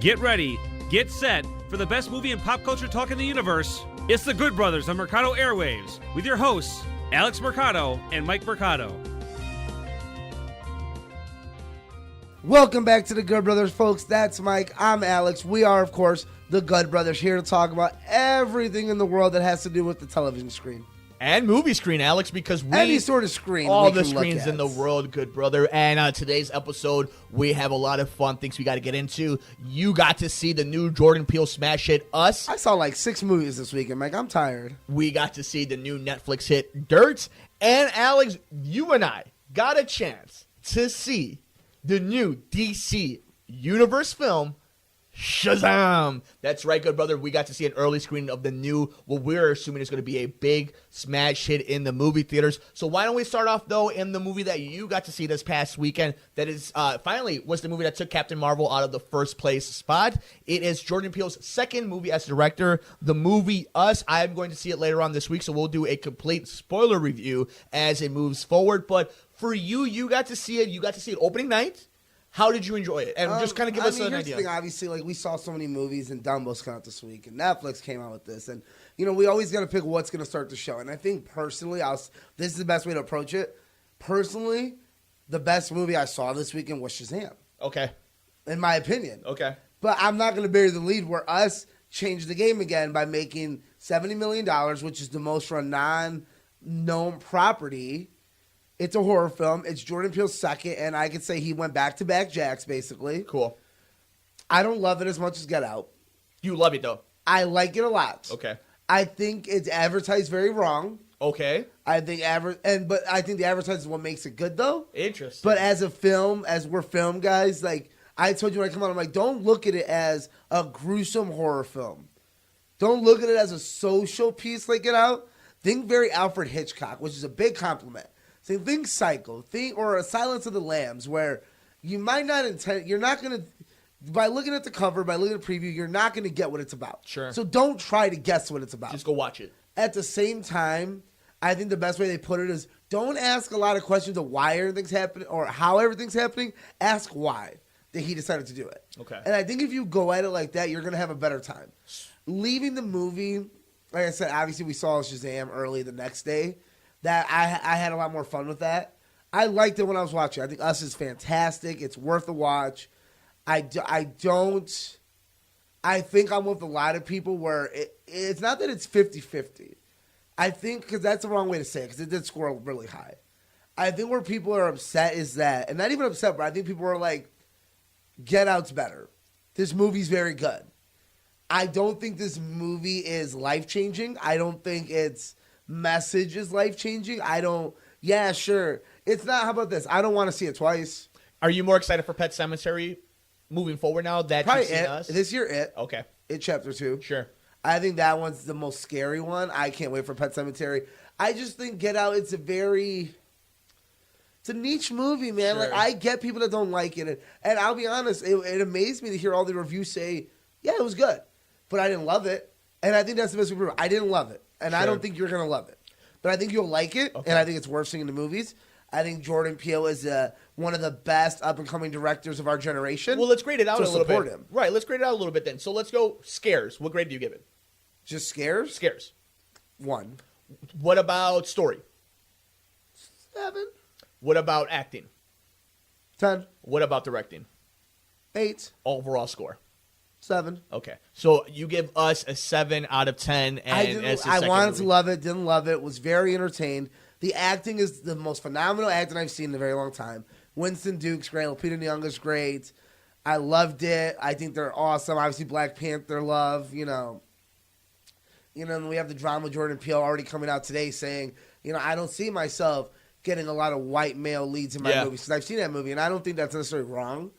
Get ready, get set for the best movie and pop culture talk in the universe. It's the Good Brothers on Mercado Airwaves with your hosts, Alex Mercado and Mike Mercado. Welcome back to the Good Brothers, folks. That's Mike. I'm Alex. We are, of course, the Good Brothers, here to talk about everything in the world that has to do with the television screen. And movie screen, Alex, because any sort of screen. All the screens in the world, good brother. And today's episode, we have a lot of fun things we got to get into. You got to see the new Jordan Peele smash hit, Us. I saw like 6 movies this weekend, Mike. I'm tired. We got to see the new Netflix hit, Dirt. And Alex, you and I got a chance to see the new DC Universe film, Shazam. That's right, good brother. We got to see an early screening of the new, what we're assuming is going to be a big smash hit in the movie theaters. So why don't we start off, though, in the movie that you got to see this past weekend that is finally was the movie that took Captain Marvel out of the first place spot. It is Jordan Peele's second movie as director, the movie Us. I'm going to see it later on this week, so we'll do a complete spoiler review as it moves forward. But for you, you got to see it. You got to see it opening night. How did you enjoy it? And just kind of give us an idea. The thing, obviously, like we saw so many movies, and Dumbo's come out this week, and Netflix came out with this, and we always got to pick what's going to start the show. And I think personally, this is the best way to approach it. Personally, the best movie I saw this weekend was Shazam. Okay. In my opinion. Okay. But I'm not going to bury the lead where Us changed the game again by making $70 million, which is the most for a non-known property. It's a horror film. It's Jordan Peele's second, and I could say he went back-to-back jacks, basically. Cool. I don't love it as much as Get Out. You love it, though? I like it a lot. Okay. I think it's advertised very wrong. Okay. I think the advertising is what makes it good, though. Interesting. But as a film, as we're film guys, like I told you when I come on, I'm like, don't look at it as a gruesome horror film. Don't look at it as a social piece like Get Out. Think very Alfred Hitchcock, which is a big compliment. So think Psycho, or a Silence of the Lambs, where you might not intend, you're not going to, by looking at the cover, by looking at the preview, you're not going to get what it's about. Sure. So don't try to guess what it's about. Just go watch it. At the same time, I think the best way they put it is don't ask a lot of questions of why everything's happening or how everything's happening. Ask why that he decided to do it. Okay. And I think if you go at it like that, you're going to have a better time. Leaving the movie, like I said, obviously we saw Shazam early the next day. That I had a lot more fun with that. I liked it when I was watching. I think Us is fantastic. It's worth a watch. I think I'm with a lot of people where it's not that it's 50-50. I think, because that's the wrong way to say it, because it did score really high. I think where people are upset is that, and not even upset, but I think people are like, Get Out's better. This movie's very good. I don't think this movie is life-changing. I don't think its message is life-changing. Yeah, sure. It's not, how about this? I don't want to see it twice. Are you more excited for Pet Sematary moving forward now that Probably you've seen It. Us? This year, It. Okay. It Chapter 2. Sure. I think that one's the most scary one. I can't wait for Pet Sematary. I just think Get Out, it's a niche movie, man. Sure. Like, I get people that don't like it. And I'll be honest, it amazed me to hear all the reviews say, yeah, it was good. But I didn't love it. And I think that's the best way to prove it. I didn't love it. And Sure. I don't think you're going to love it. But I think you'll like it, Okay. and I think it's worth seeing in the movies. I think Jordan Peele is one of the best up-and-coming directors of our generation. Well, let's grade it out a little bit. Support him. Right, let's grade it out a little bit then. So let's go scares. What grade do you give it? Just scares? Scares. 1. What about story? 7. What about acting? 10. What about directing? 8. Overall score? 7. Okay. So you give Us a 7 out of 10. And I wanted to love it, didn't love it, was very entertained. The acting is the most phenomenal acting I've seen in a very long time. Winston Duke's great. Lupita Nyong'o's great. I loved it. I think they're awesome. Obviously, Black Panther love, and we have the drama Jordan Peele already coming out today saying, I don't see myself getting a lot of white male leads in my movies. Because I've seen that movie, and I don't think that's necessarily wrong.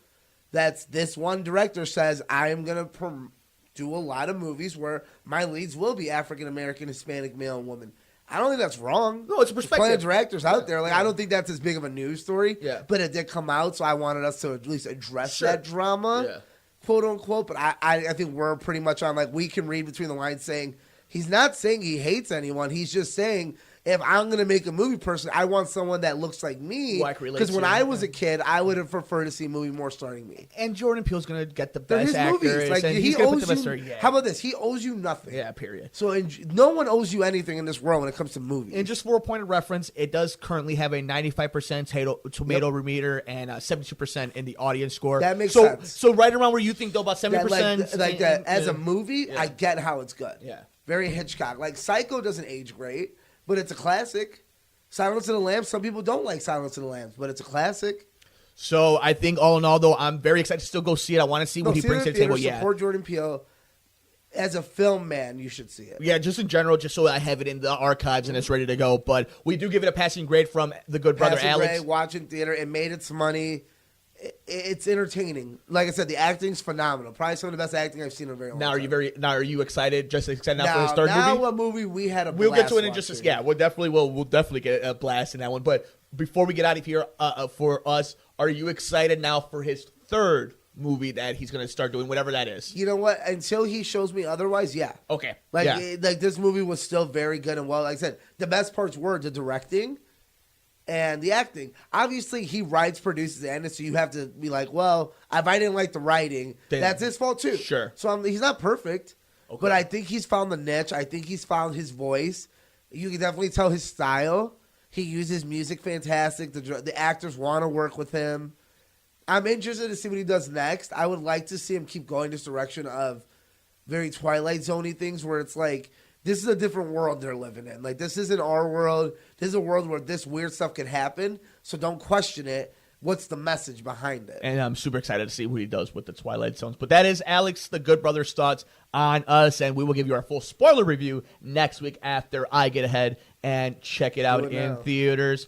That's this one director says, I am going to do a lot of movies where my leads will be African-American, Hispanic, male, and woman. I don't think that's wrong. No, it's a perspective. Plenty of directors out there. Like, I don't think that's as big of a news story. Yeah. But it did come out, so I wanted us to at least address that drama, quote unquote. But I think we're pretty much on, like, we can read between the lines saying he's not saying he hates anyone. He's just saying if I'm going to make a movie person, I want someone that looks like me. Because when I was a kid, I would have preferred to see a movie more starring me. And Jordan Peele's going to get the They're best his actors. movies. Like, and he he's gonna owes put the best you. How about this? He owes you nothing. Yeah, period. So no one owes you anything in this world when it comes to movies. And just for a point of reference, it does currently have a 95% tomato meter and 72% in the audience score. That makes sense. So right around where you think, though, about 70%. That, as a movie, I get how it's good. Yeah. Very Hitchcock. Like, Psycho doesn't age great, but it's a classic. Silence of the Lambs, some people don't like Silence of the Lambs, but it's a classic. So I think all in all, though, I'm very excited to still go see it. I want to see what he brings to the table. Yeah. Support Jordan Peele. As a film man, you should see it. Yeah, just in general, just so I have it in the archives and it's ready to go. But we do give it a passing grade from the good brother Alex. Grade, watching theater, it made its money. It's entertaining. Like I said, the acting's phenomenal. Probably some of the best acting I've seen in a very long time. Now are you excited? Just excited now for his third movie? Now a movie we had a blast We'll get to it in watching. just we'll definitely get a blast in that one. But before we get out of here, for us, are you excited now for his third movie that he's going to start doing, whatever that is? You know what? Until he shows me otherwise, yeah. Okay. Like this movie was still very good and well. Like I said, the best parts were the directing and the acting. Obviously, he writes, produces, and so you have to be like, well, if I didn't like the writing, that's his fault too. Sure. So he's not perfect, okay. But I think he's found the niche. I think he's found his voice. You can definitely tell his style. He uses music fantastic. The actors want to work with him. I'm interested to see what he does next. I would like to see him keep going this direction of very Twilight Zone-y things where it's like, this is a different world they're living in. Like, this isn't our world. This is a world where this weird stuff can happen, so don't question it. What's the message behind it? And I'm super excited to see what he does with the Twilight Zones. But that is Alex, the Good Brothers' thoughts on us, and we will give you our full spoiler review next week after I get ahead and check it out in theaters.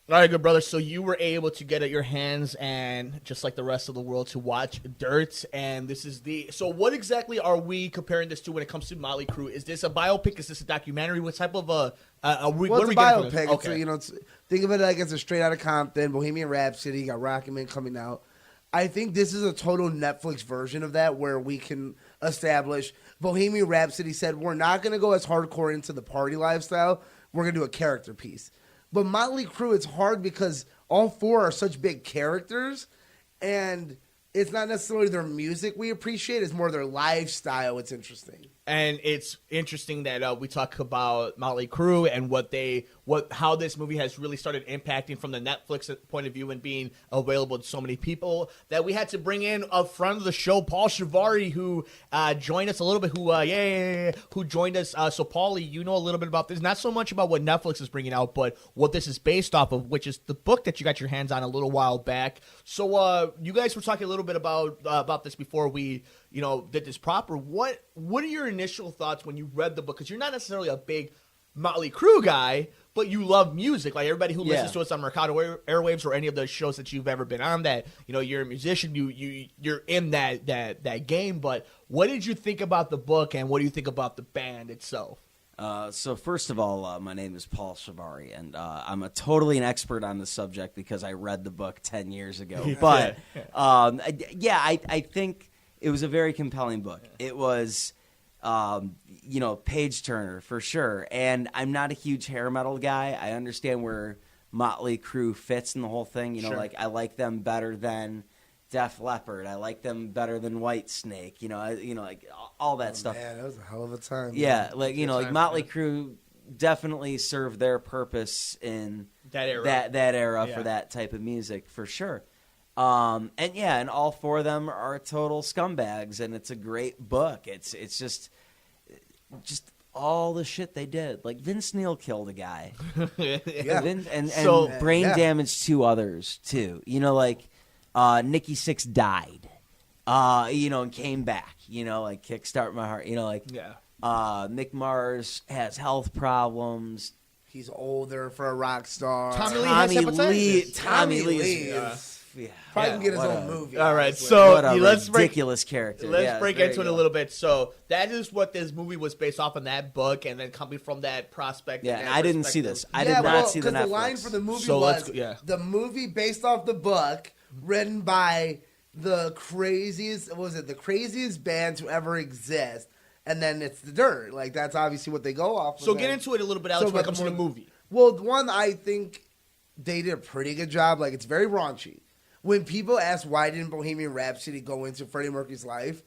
All right, good brother. So you were able to get at your hands and just like the rest of the world to watch Dirt, and this is so what exactly are we comparing this to when it comes to Motley Crue? Is this a biopic? Is this a documentary? What type of what are we it's a getting from this? biopic. Okay. Think of it like it's a Straight Outta Compton, Bohemian Rhapsody. You got Rocket Man coming out. I think this is a total Netflix version of that where we can establish Bohemian Rhapsody said we're not going to go as hardcore into the party lifestyle. We're going to do a character piece. But Motley Crue, it's hard because all four are such big characters, and it's not necessarily their music we appreciate. It's more their lifestyle. It's interesting. And it's interesting that we talk about Motley Crue and how this movie has really started impacting from the Netflix point of view and being available to so many people that we had to bring in a friend of the show, Paul Shivari, who joined us a little bit. Who joined us? So, Paulie, you know a little bit about this. Not so much about what Netflix is bringing out, but what this is based off of, which is the book that you got your hands on a little while back. So, you guys were talking a little bit about this before we did this proper. What are your initial thoughts when you read the book? Because you're not necessarily a big Motley Crue guy, but you love music. Like everybody who listens to us on Mercado Airwaves or any of the shows that you've ever been on, that you're a musician, you're in that game. But what did you think about the book, and what do you think about the band itself? So first of all, my name is Paul Shivari, and I'm totally an expert on the subject because I read the book 10 years ago. But I think it was a very compelling book. It was, page turner for sure. And I'm not a huge hair metal guy. I understand where Motley Crue fits in the whole thing. Like I like them better than Def Leppard. I like them better than Whitesnake. Like all that stuff. Man, that was a hell of a time. Yeah, like Motley Crue definitely served their purpose in that era. That era for that type of music for sure. And all four of them are total scumbags, and it's a great book. It's just all the shit they did. Like Vince Neil killed a guy, and brain damaged two others too. Nikki Sixx died, and came back. Like Kickstart My Heart. Mick Mars has health problems. He's older for a rock star. Tommy Lee probably can get his own movie. All right, so let's ridiculous character. Let's break into it a little bit. So that is what this movie was based off in that book, and then coming from that prospect. Yeah, and I didn't see this. I did not see the Netflix. Because the line for the movie was the movie based off the book, written by the craziest band to ever exist. And then it's the Dirt. Like, that's obviously what they go off of. So get into it a little bit, Alex, when it comes to the movie. Well, one, I think they did a pretty good job. Like, it's very raunchy. When people ask why didn't Bohemian Rhapsody go into Freddie Mercury's life,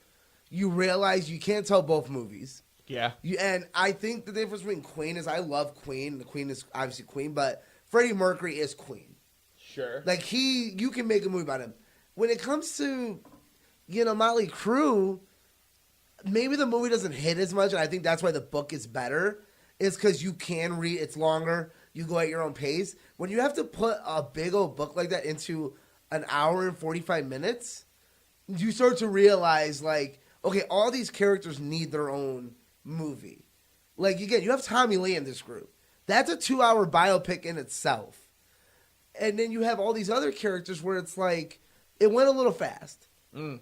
you realize you can't tell both movies. Yeah. And I think the difference between Queen is I love Queen. The Queen is obviously Queen, but Freddie Mercury is Queen. Sure. Like, you can make a movie about him. When it comes to, Motley Crue, maybe the movie doesn't hit as much, and I think that's why the book is better, is because you can read, it's longer, you go at your own pace. When you have to put a big old book like that into an hour and 45 minutes, you start to realize, like, okay, all these characters need their own movie. Like, again, you have Tommy Lee in this group. That's a 2-hour biopic in itself. And then you have all these other characters where it's like, it went a little fast.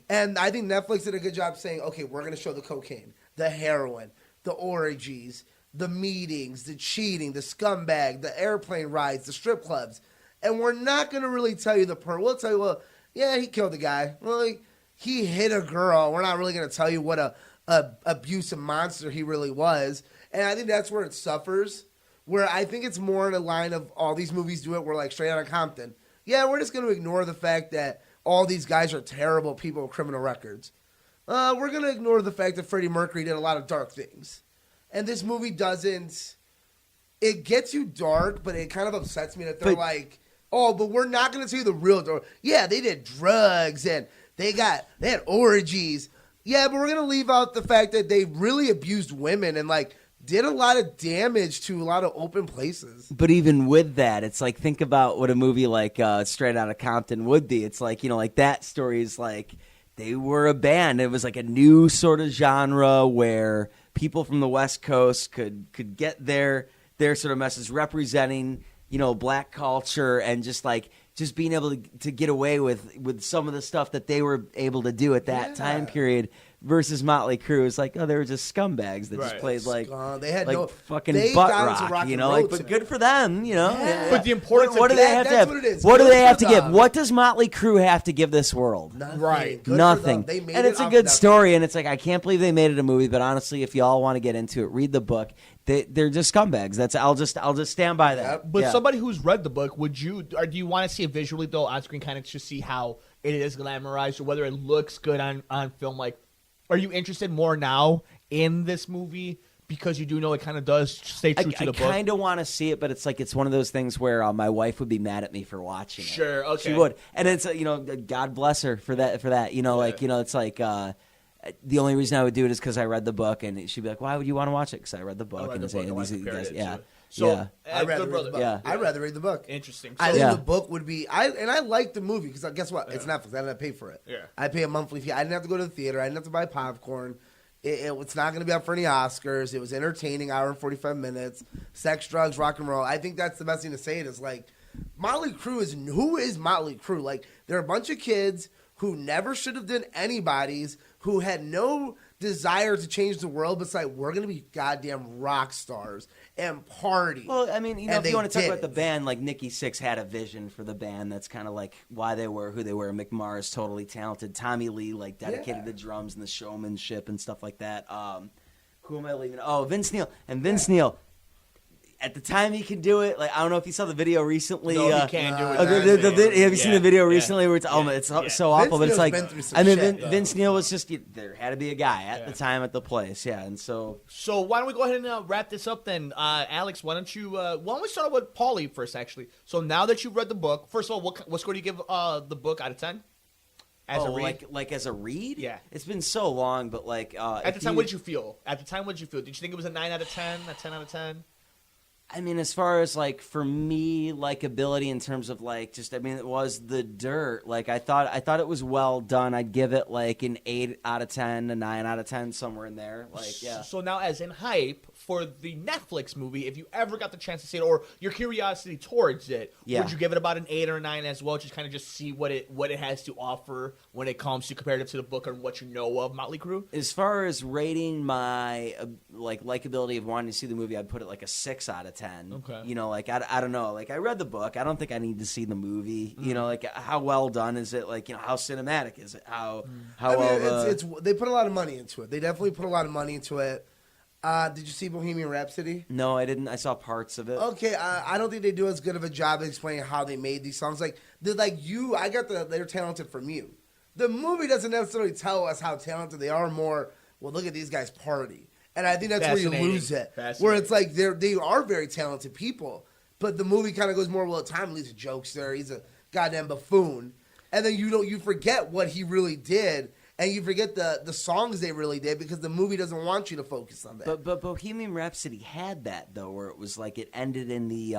And I think Netflix did a good job saying, okay, we're going to show the cocaine, the heroin, the orgies, the meetings, the cheating, the scumbag, the airplane rides, the strip clubs. And we're not going to really tell you the part. We'll tell you, well, yeah, he killed a guy. Well, he hit a girl. We're not really going to tell you what a abusive monster he really was. And I think that's where it suffers, where I think it's more in a line of all these movies do it. We're like Straight Outta Compton. Yeah, we're just going to ignore the fact that all these guys are terrible people with criminal records. We're going to ignore the fact that Freddie Mercury did a lot of dark things. And this movie doesn't. It gets you dark, but it kind of upsets me that they're like, oh, but we're not going to tell you the real dark. Yeah, they did drugs and they had orgies. Yeah, but we're going to leave out the fact that they really abused women and like did a lot of damage to a lot of open places. But even with that, it's like, think about what a movie like Straight Outta Compton would be. It's like, like that story is like, they were a band. It was like a new sort of genre where people from the West Coast could get their sort of message representing, black culture and just being able to get away with some of the stuff that they were able to do at that time period. Versus Motley Crue is like, oh, they were just scumbags that just played they had like no fucking they butt got rock, but good for them, Yeah. But the importance what do of they have to have? what it is. What do Good they have for to give? them. What does Motley Crue have to give this world? Nothing. Right. Good for Nothing. them. They made And it it's a off good nothing. story, and it's like, I can't believe they made it a movie, but honestly, if y'all want to get into it, read the book. They're just scumbags. I'll just stand by that. But Yeah. somebody who's read the book, do you want to see it visually though on screen, kind of to see how it is glamorized or whether it looks good on film? Like, are you interested more now in this movie because you do know it kind of does stay true to the book? I kind of want to see it, but it's like it's one of those things where my wife would be mad at me for watching it. Sure, okay. She would, and it's God bless her for that. It's like. The only reason I would do it is because I read the book, and she'd be like, "Why would you want to watch it?" Because I read the book, read the book, and these compared guys, it yeah, to it. So, yeah. I'd rather good read brother. the book. Yeah. I'd rather read the book. Interesting. I So, think Yeah. the book would be. I like the movie because guess what? It's Netflix. I didn't have to pay for it. Yeah. I pay a monthly fee. I didn't have to go to the theater. I didn't have to buy popcorn. It's not going to be up for any Oscars. It was entertaining, hour and 45 minutes. Sex, drugs, rock and roll. I think that's the best thing to say. It is like Motley Crue is who is Motley Crue? Like they're a bunch of kids who never should have done anybody's, who had no desire to change the world, but it's like, we're going to be goddamn rock stars and party. Well, I mean, And if they you want to talk did about the it. band, like Nikki Sixx had a vision for the band. That's kind of like why they were who they were. McMarr totally talented. Tommy Lee dedicated the drums and the showmanship and stuff like that. Who am I leaving? Oh, Vince Neil. And Vince Neil, at the time he can do it. Like I don't know if you saw the video recently. No, he can't do it. Have you seen the video Yeah. recently where it's so awful? But it's Neil's like, been through some I mean, shit, though. Vince Neil was just there had to be a guy at Yeah. the time at the place, yeah, and so. So why don't we go ahead and wrap this up then, Alex? Why don't we start with Paulie first, actually? So now that you've read the book, first of all, what score do you give the book out of 10? As a read? Like as a read? Yeah. It's been so long, but like At the time, what did you feel? Did you think it was a 9 out of 10, a 10 out of 10? I mean, as far as like for me, likability in terms of like just, I mean, it was The Dirt. Like I thought it was well done. I'd give it like an 8 out of 10, a 9 out of 10, somewhere in there. Like yeah. So now, as in hype for the Netflix movie, if you ever got the chance to see it, or your curiosity towards it, Yeah. would you give it about an 8 or a 9 as well? Just kind of just see what it has to offer when it comes to comparative to the book and what you know of Motley Crue. As far as rating my like likability of wanting to see the movie, I'd put it like a 6 out of 10. Okay. Like I don't know. Like I read the book. I don't think I need to see the movie. Like how well done is it? Like how cinematic is it? How I mean, well it's they put a lot of money into it. They definitely put a lot of money into it. Did you see Bohemian Rhapsody? No, I didn't. I saw parts of it. Okay, I don't think they do as good of a job of explaining how they made these songs. Like, they're talented from you. The movie doesn't necessarily tell us how talented they are. More, well, look at these guys party, and I think that's where you lose it. Where it's like they are very talented people, but the movie kind of goes more, well, Tom Lee's a jokester. He's a goddamn buffoon, and then you forget what he really did. And you forget the songs they really did because the movie doesn't want you to focus on that. But Bohemian Rhapsody had that, though, where it was like it ended in the,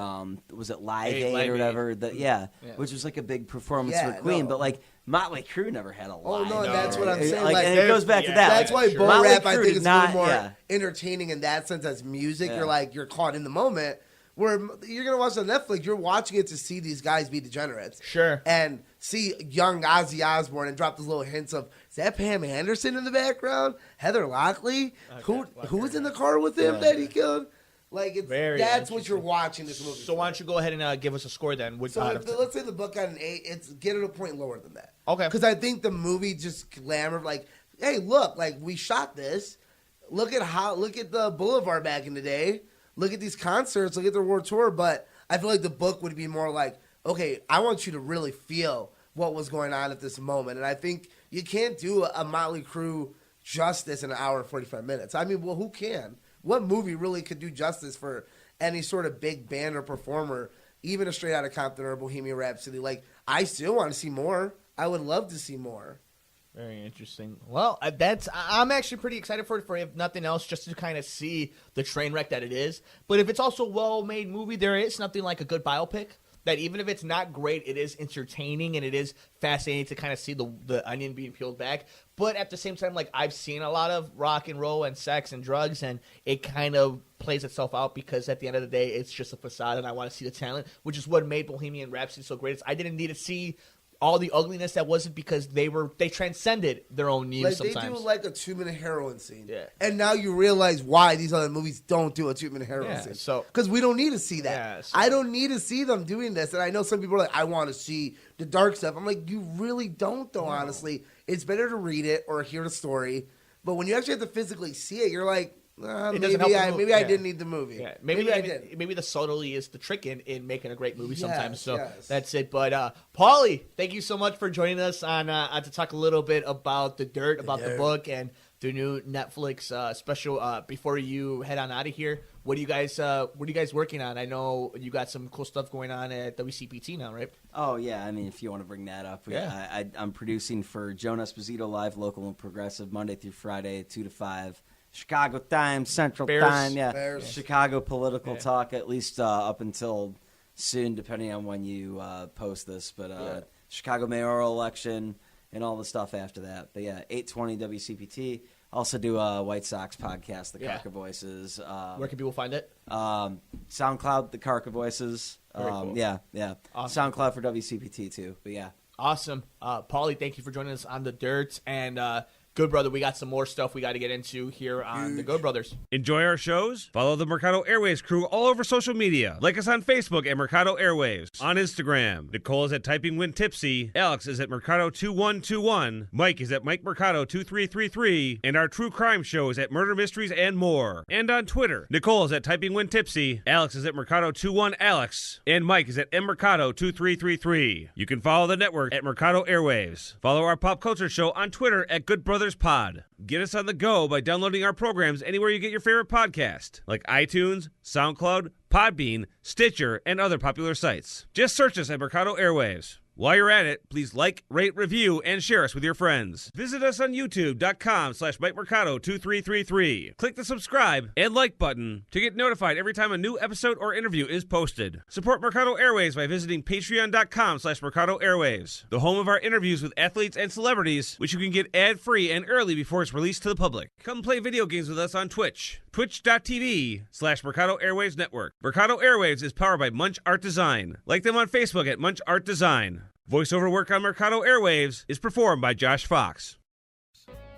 was it Live Aid or whatever? Yeah, which was like a big performance for Queen. But like Motley Crue never had a live. Oh, no, that's what I'm saying. And it goes back to that. That's why Bo Rap, I think, is a little more entertaining in that sense as music. Yeah. You're caught in the moment. Where you're going to watch on Netflix, you're watching it to see these guys be degenerates. Sure. And see young Ozzy Osbourne and drop those little hints of, is that Pam Anderson in the background? Heather Lockley? Who was in the car with him that he killed? Like, that's what you're watching this movie. So why don't you go ahead and give us a score then? Let's say the book got an 8. Get it a point lower than that. Okay. Because I think the movie just glamored, like, hey, look, like, we shot this. Look at the Boulevard back in the day. Look at these concerts, look at the World Tour, but I feel like the book would be more like, okay, I want you to really feel what was going on at this moment. And I think you can't do a Motley Crue justice in an hour and 45 minutes. I mean, well, who can? What movie really could do justice for any sort of big band or performer, even a Straight Outta Compton or Bohemian Rhapsody? Like, I still want to see more. I would love to see more. Very interesting. Well, I'm actually pretty excited for it, for if nothing else, just to kind of see the train wreck that it is. But if it's also a well-made movie, there is nothing like a good biopic that even if it's not great, it is entertaining and it is fascinating to kind of see the onion being peeled back. But at the same time, like, I've seen a lot of rock and roll and sex and drugs, and it kind of plays itself out because at the end of the day, it's just a facade, and I want to see the talent, which is what made Bohemian Rhapsody so great. I didn't need to see all the ugliness that wasn't because they transcended their own needs sometimes. They do like a 2-minute heroin scene. Yeah. And now you realize why these other movies don't do a 2-minute heroin scene. So, because we don't need to see that. Yeah, so. I don't need to see them doing this. And I know some people are like, I want to see the dark stuff. I'm like, you really don't, though, honestly. It's better to read it or hear the story. But when you actually have to physically see it, you're like, maybe I didn't need the movie. Yeah. Maybe the subtlety is the trick in making a great movie sometimes. So that's it. But Paulie, thank you so much for joining us on to talk a little bit about The Dirt, about the book and the new Netflix special. Before you head on out of here, what are you guys working on? I know you got some cool stuff going on at WCPT now, right? Oh yeah, I mean, if you want to bring that up, I'm producing for Joan Esposito Live, local and progressive, Monday through Friday, 2 to 5. Chicago time, Central Time, Chicago political talk, at least up until soon, depending on when you post this. But Chicago mayoral election and all the stuff after that. But 820 WCPT. Also do a White Sox podcast, The Carca Voices. Where can people find it? SoundCloud, The Carca Voices. Cool. Awesome. SoundCloud for WCPT too. But awesome. Paulie, thank you for joining us on The Dirt. And Good Brother, we got some more stuff we got to get into here on the Good Brothers. Enjoy our shows? Follow the Mercado Airwaves crew all over social media. Like us on Facebook at Mercado Airwaves. On Instagram, Nicole is at Typing When Tipsy. Alex is at Mercado2121. Mike is at Mike Mercado2333. And our true crime show is at Murder Mysteries and More. And on Twitter, Nicole is at Typing When Tipsy. Alex is at Mercado21Alex. And Mike is at MMercado2333. You can follow the network at Mercado Airwaves. Follow our pop culture show on Twitter at Good Brothers Pod. Get us on the go by downloading our programs anywhere you get your favorite podcast, like iTunes, SoundCloud, Podbean, Stitcher, and other popular sites. Just search us at Mercado Airwaves. While you're at it, please like, rate, review, and share us with your friends. Visit us on youtube.com/MikeMercado2333. Click the subscribe and like button to get notified every time a new episode or interview is posted. Support Mercado Airwaves by visiting patreon.com/Mercado Airwaves, the home of our interviews with athletes and celebrities, which you can get ad-free and early before it's released to the public. Come play video games with us on Twitch. Twitch.tv/Mercado Airwaves Network. Mercado Airwaves is powered by Munch Art Design. Like them on Facebook at Munch Art Design. Voiceover work on Mercado Airwaves is performed by Josh Fox.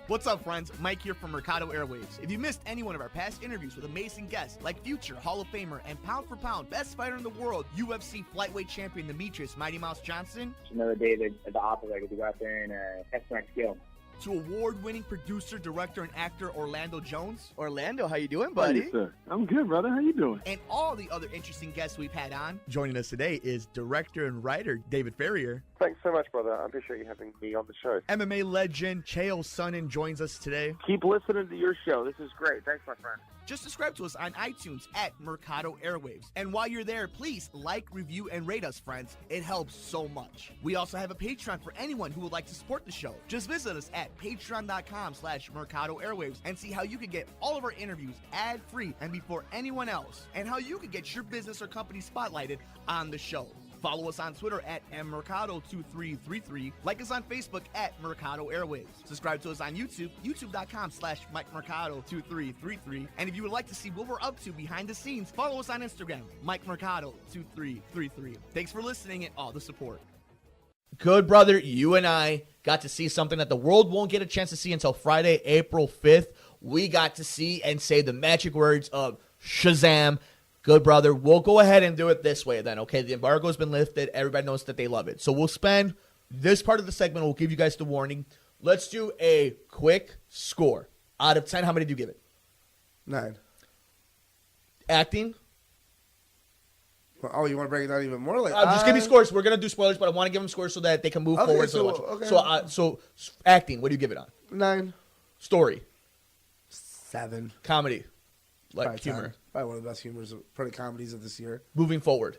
What's up, friends? Mike here from Mercado Airwaves. If you missed any one of our past interviews with amazing guests like future Hall of Famer and pound for pound best fighter in the world, UFC flyweight champion Demetrius Mighty Mouse Johnson. Another day at the office, I get to go out there and test my skill. to award-winning producer, director, and actor Orlando Jones. Orlando, how you doing, How buddy? you, sir? I'm good, brother. How you doing? And all the other interesting guests we've had on. Joining us today is director and writer David Ferrier. Thanks so much, brother. I appreciate you having me on the show. MMA legend Chael Sonnen joins us today. Keep listening to your show. This is great. Thanks, my friend. Just subscribe to us on iTunes at Mercado Airwaves. And while you're there, please like, review, and rate us, friends. It helps so much. We also have a Patreon for anyone who would like to support the show. Just visit us at patreon.com/Mercado Airwaves and see how you can get all of our interviews ad-free and before anyone else, and how you can get your business or company spotlighted on the show. Follow us on Twitter at mmercado2333. Like us on Facebook at Mercado Airwaves. Subscribe to us on YouTube, youtube.com/MikeMercado2333. And if you would like to see what we're up to behind the scenes, follow us on Instagram, MikeMercado2333. Thanks for listening and all the support. Good brother, you and I got to see something that the world won't get a chance to see until Friday, April 5th. We got to see and say the magic words of Shazam. Good brother, we'll go ahead and do it this way then, okay? The embargo's been lifted. Everybody knows that they love it. So we'll spend this part of the segment. We'll give you guys the warning. Let's do a quick score. Out of 10, how many do you give it? 9. Acting? Oh, you want to break it down even more? Like, Just give me scores. We're going to do spoilers, but I want to give them scores so that they can move Okay, forward. So acting, what do you give it on? 9. Story? 7. Comedy? Like Probably humor? 10. Probably one of the best humors, probably comedies of this year. Moving forward?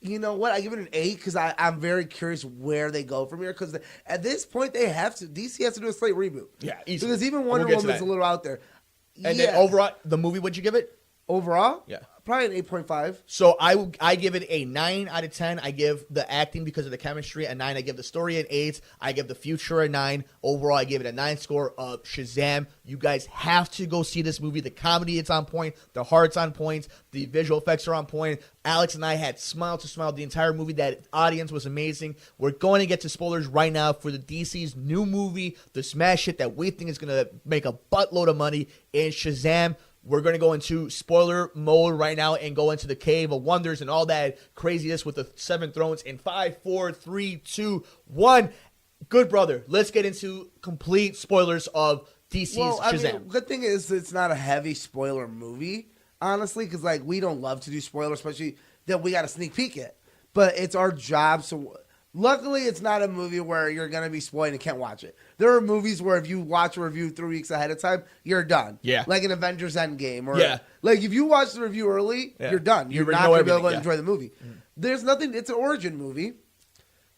You know what? I give it an 8 because I'm very curious where they go from here. Because at this point, they have to. DC has to do a slate reboot. Yeah, easy. Because even Wonder Woman's a little out there. And then overall, the movie, what'd you give it? Overall? Yeah. Probably an 8.5. So I give it a 9 out of 10. I give the acting because of the chemistry a 9. I give the story an 8. I give the future a 9. Overall, I give it a 9 score of Shazam. You guys have to go see this movie. The comedy, it's on point. The heart's on point. The visual effects are on point. Alex and I had smile to smile the entire movie. That audience was amazing. We're going to get to spoilers right now for the DC's new movie, the smash hit that we think is going to make a buttload of money in Shazam. We're going to go into spoiler mode right now and go into the Cave of Wonders and all that craziness with the 7 thrones in 5, 4, 3, 2, 1. Good brother, let's get into complete spoilers of DC's Shazam. I mean, good thing is it's not a heavy spoiler movie, honestly, because like we don't love to do spoilers, especially that we got a sneak peek at. But it's our job, so luckily it's not a movie where you're going to be spoiled and can't watch it. There are movies where if you watch a review 3 weeks ahead of time, you're done. Yeah. Like an Avengers Endgame. Or Yeah. Like if you watch the review early, you're done. You're not going to be able to enjoy the movie. There's nothing. It's an origin movie.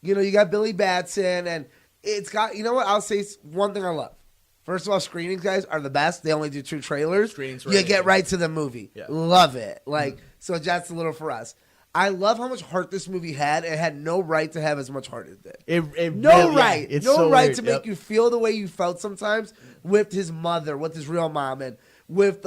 You know, you got Billy Batson, and it's got, you know what? I'll say one thing I love. First of all, screenings, guys, are the best. They only do 2 trailers. Screenings, you get right to the movie. Yeah. Love it. Like, so that's a little for us. I love how much heart this movie had. It had no right to have as much heart as it did. No right to make you feel the way you felt sometimes with his mother, with his real mom, and with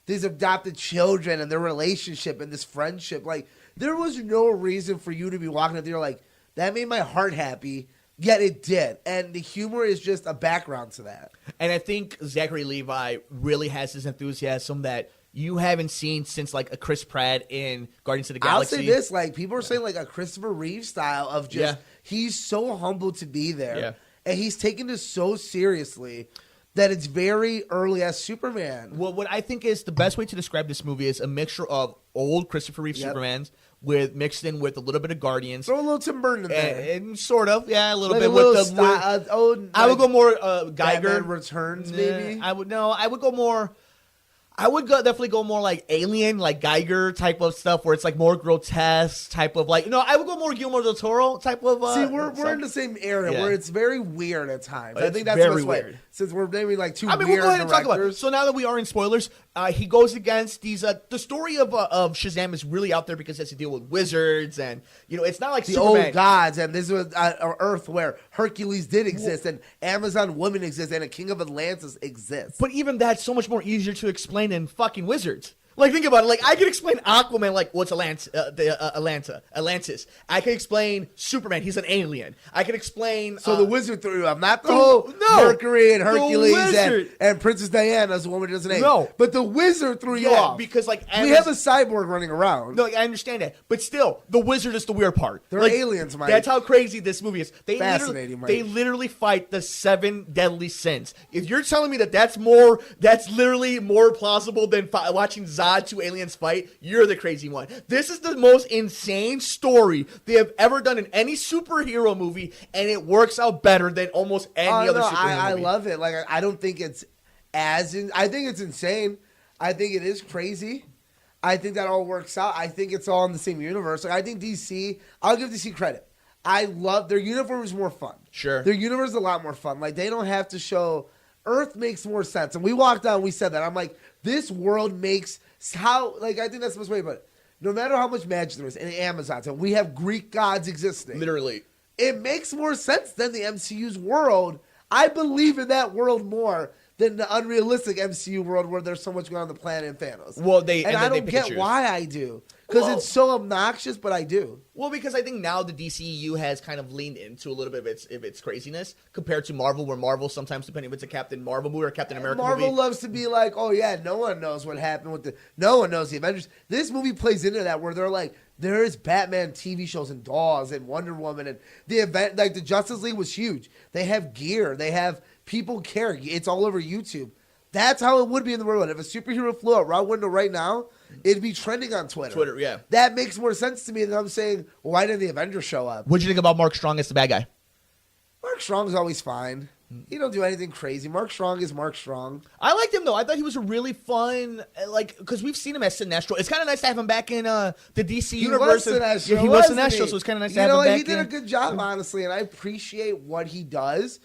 these adopted children and their relationship and this friendship. Like, there was no reason for you to be walking up there like, that made my heart happy, yet it did. And the humor is just a background to that. And I think Zachary Levi really has this enthusiasm that you haven't seen since like a Chris Pratt in Guardians of the Galaxy. I'll say this, like people are saying like a Christopher Reeve style of just he's so humble to be there. Yeah. And he's taking this so seriously that it's very early as Superman. Well, what I think is the best way to describe this movie is a mixture of old Christopher Reeve Supermans with mixed in with a little bit of Guardians. Throw a little Tim Burton in there. And sort of, yeah, a little like bit. A little with the, I would go more Geiger. Batman Returns, maybe? I would go more... I would definitely go more like Alien, like Geiger type of stuff, where it's like more grotesque type of like. No, I would go more Guillermo del Toro type of. See, we're in the same area where it's very weird at times. I think that's very the best weird. way. Since we're maybe like two weird we'll go ahead and directors. talk about it. So now that we are in spoilers, he goes against these. The story of Shazam is really out there because it has to deal with wizards and it's not like the Superman. old gods, and this was an Earth where Hercules did exist, and Amazon women exist, and a King of Atlantis exists. But even that's so much more easier to explain than fucking wizards. Like, think about it. Like, I could explain Aquaman, like, what's Atlantis. I could explain Superman. He's an alien. I could explain... So the wizard threw you off. Not the whole Mercury and Hercules and Princess Diana is the woman who doesn't name. No. But the wizard threw you off. Because, like... we have a cyborg running around. No, I understand that. But still, the wizard is the weird part. They're like, aliens, Mike. That's how crazy this movie is. Fascinating, Mike. They literally fight the 7 deadly sins. If you're telling me that that's literally more plausible than watching Zod 2 aliens fight, you're the crazy one. This is the most insane story they have ever done in any superhero movie, and it works out better than almost any other superhero movie. I love it. Like, I don't think it's I think it's insane. I think it is crazy. I think that all works out. I think it's all in the same universe. Like, I think DC, I'll give DC credit. I love their universe is more fun. Sure. Their universe is a lot more fun. Like, they don't have to show Earth makes more sense. And we walked down, we said that. I'm like, this world makes I think that's the best way to put it. No matter how much magic there is in Amazon, so we have Greek gods existing. Literally. It makes more sense than the MCU's world. I believe in that world more than the unrealistic MCU world where there's so much going on the planet and Thanos. Well, I don't get why I do. Because it's so obnoxious, but I do. Well, because I think now the DCEU has kind of leaned into a little bit of its craziness compared to Marvel, where Marvel sometimes, depending if it's a Captain Marvel movie or Captain America movie. Marvel loves to be like, oh yeah, no one knows what happened with no one knows the Avengers. This movie plays into that where they're like, there is Batman TV shows and Dolls and Wonder Woman and the event, like the Justice League was huge. They have gear. They have people care. It's all over YouTube. That's how it would be in the world. If a superhero flew out our window right now, it'd be trending on Twitter. Yeah. That makes more sense to me than I'm saying, well, why didn't the Avengers show up? What'd you think about Mark Strong as the bad guy? Mark Strong's always fine. He don't do anything crazy. Mark Strong is Mark Strong. I liked him, though. I thought he was a really fun, because we've seen him as Sinestro. It's kind of nice to have him back in the DC universe. He was Sinestro. He was Sinestro, so it's kind of nice to have him back he did a good job, honestly, and I appreciate what he does.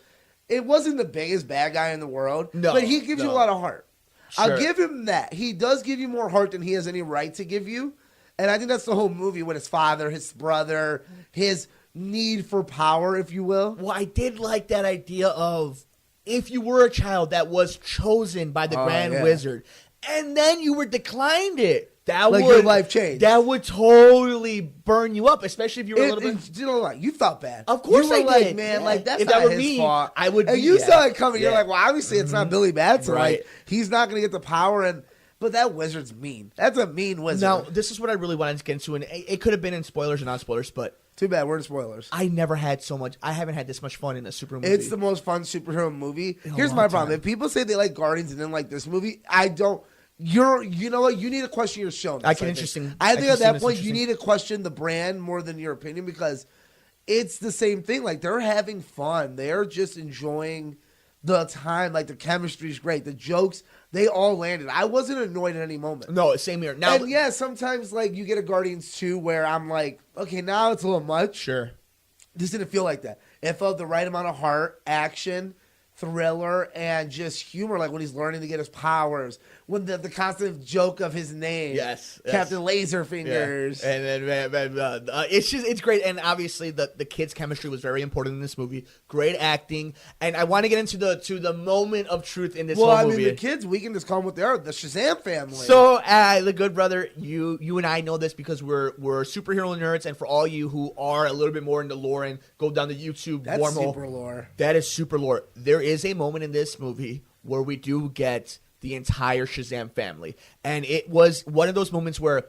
It wasn't the biggest bad guy in the world, but he gives you a lot of heart. Sure. I'll give him that. He does give you more heart than he has any right to give you. And I think that's the whole movie with his father, his brother, his need for power, if you will. Well, I did like that idea of if you were a child that was chosen by the Grand Wizard and then you were declined it. That would your life change. That would totally burn you up, especially if you were a little bit. You know, like you felt bad. Of course, you were I did. Like, man, like that's if not that were his me, fault. I would. And you saw it coming. You're like, well, obviously it's not Billy Batson. Right. Like he's not going to get the power. But that wizard's mean. That's a mean wizard. Now, this is what I really wanted to get into, and it could have been in spoilers or non spoilers, but too bad we're in spoilers. I haven't had this much fun in a superhero movie. It's the most fun superhero movie. Here's my problem: if people say they like Guardians and didn't like this movie, I don't. You know what? You need to question your show. I think at that point you need to question the brand more than your opinion because it's the same thing. Like they're having fun. They're just enjoying the time. Like the chemistry's great. The jokes, they all landed. I wasn't annoyed at any moment. No, same here. Now, and sometimes like you get a Guardians 2 where I'm like, okay, now it's a little much. Sure. This didn't feel like that. It felt the right amount of heart, action, thriller, and just humor. Like when he's learning to get his powers. When the constant joke of his name, Captain Laserfingers, and it's great. And obviously the kids' chemistry was very important in this movie. Great acting, and I want to get into the moment of truth in this whole movie. Well, I mean, the kids, we can just call them what they are, the Shazam family. So, the good brother, you and I know this because we're superhero nerds, and for all you who are a little bit more into lore and go down the YouTube That's super lore. That is super lore. There is a moment in this movie where we do get the entire Shazam family. And it was one of those moments where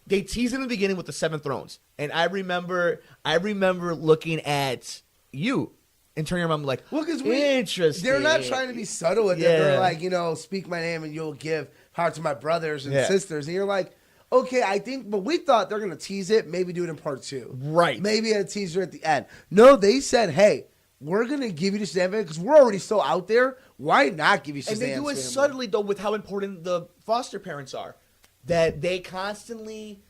they teased in the beginning with the 7 thrones. And I remember looking at you and turning around like, well, because interesting. They're not trying to be subtle with it. They're like, speak my name and you'll give power to my brothers and sisters. And you're like, okay, but we thought they're going to tease it, maybe do it in part 2. Right. Maybe a teaser at the end. No, they said, hey, we're going to give you the Shazam family because we're already so out there. Why not give you Shazam? And they do it subtly, though, with how important the foster parents are. That they constantly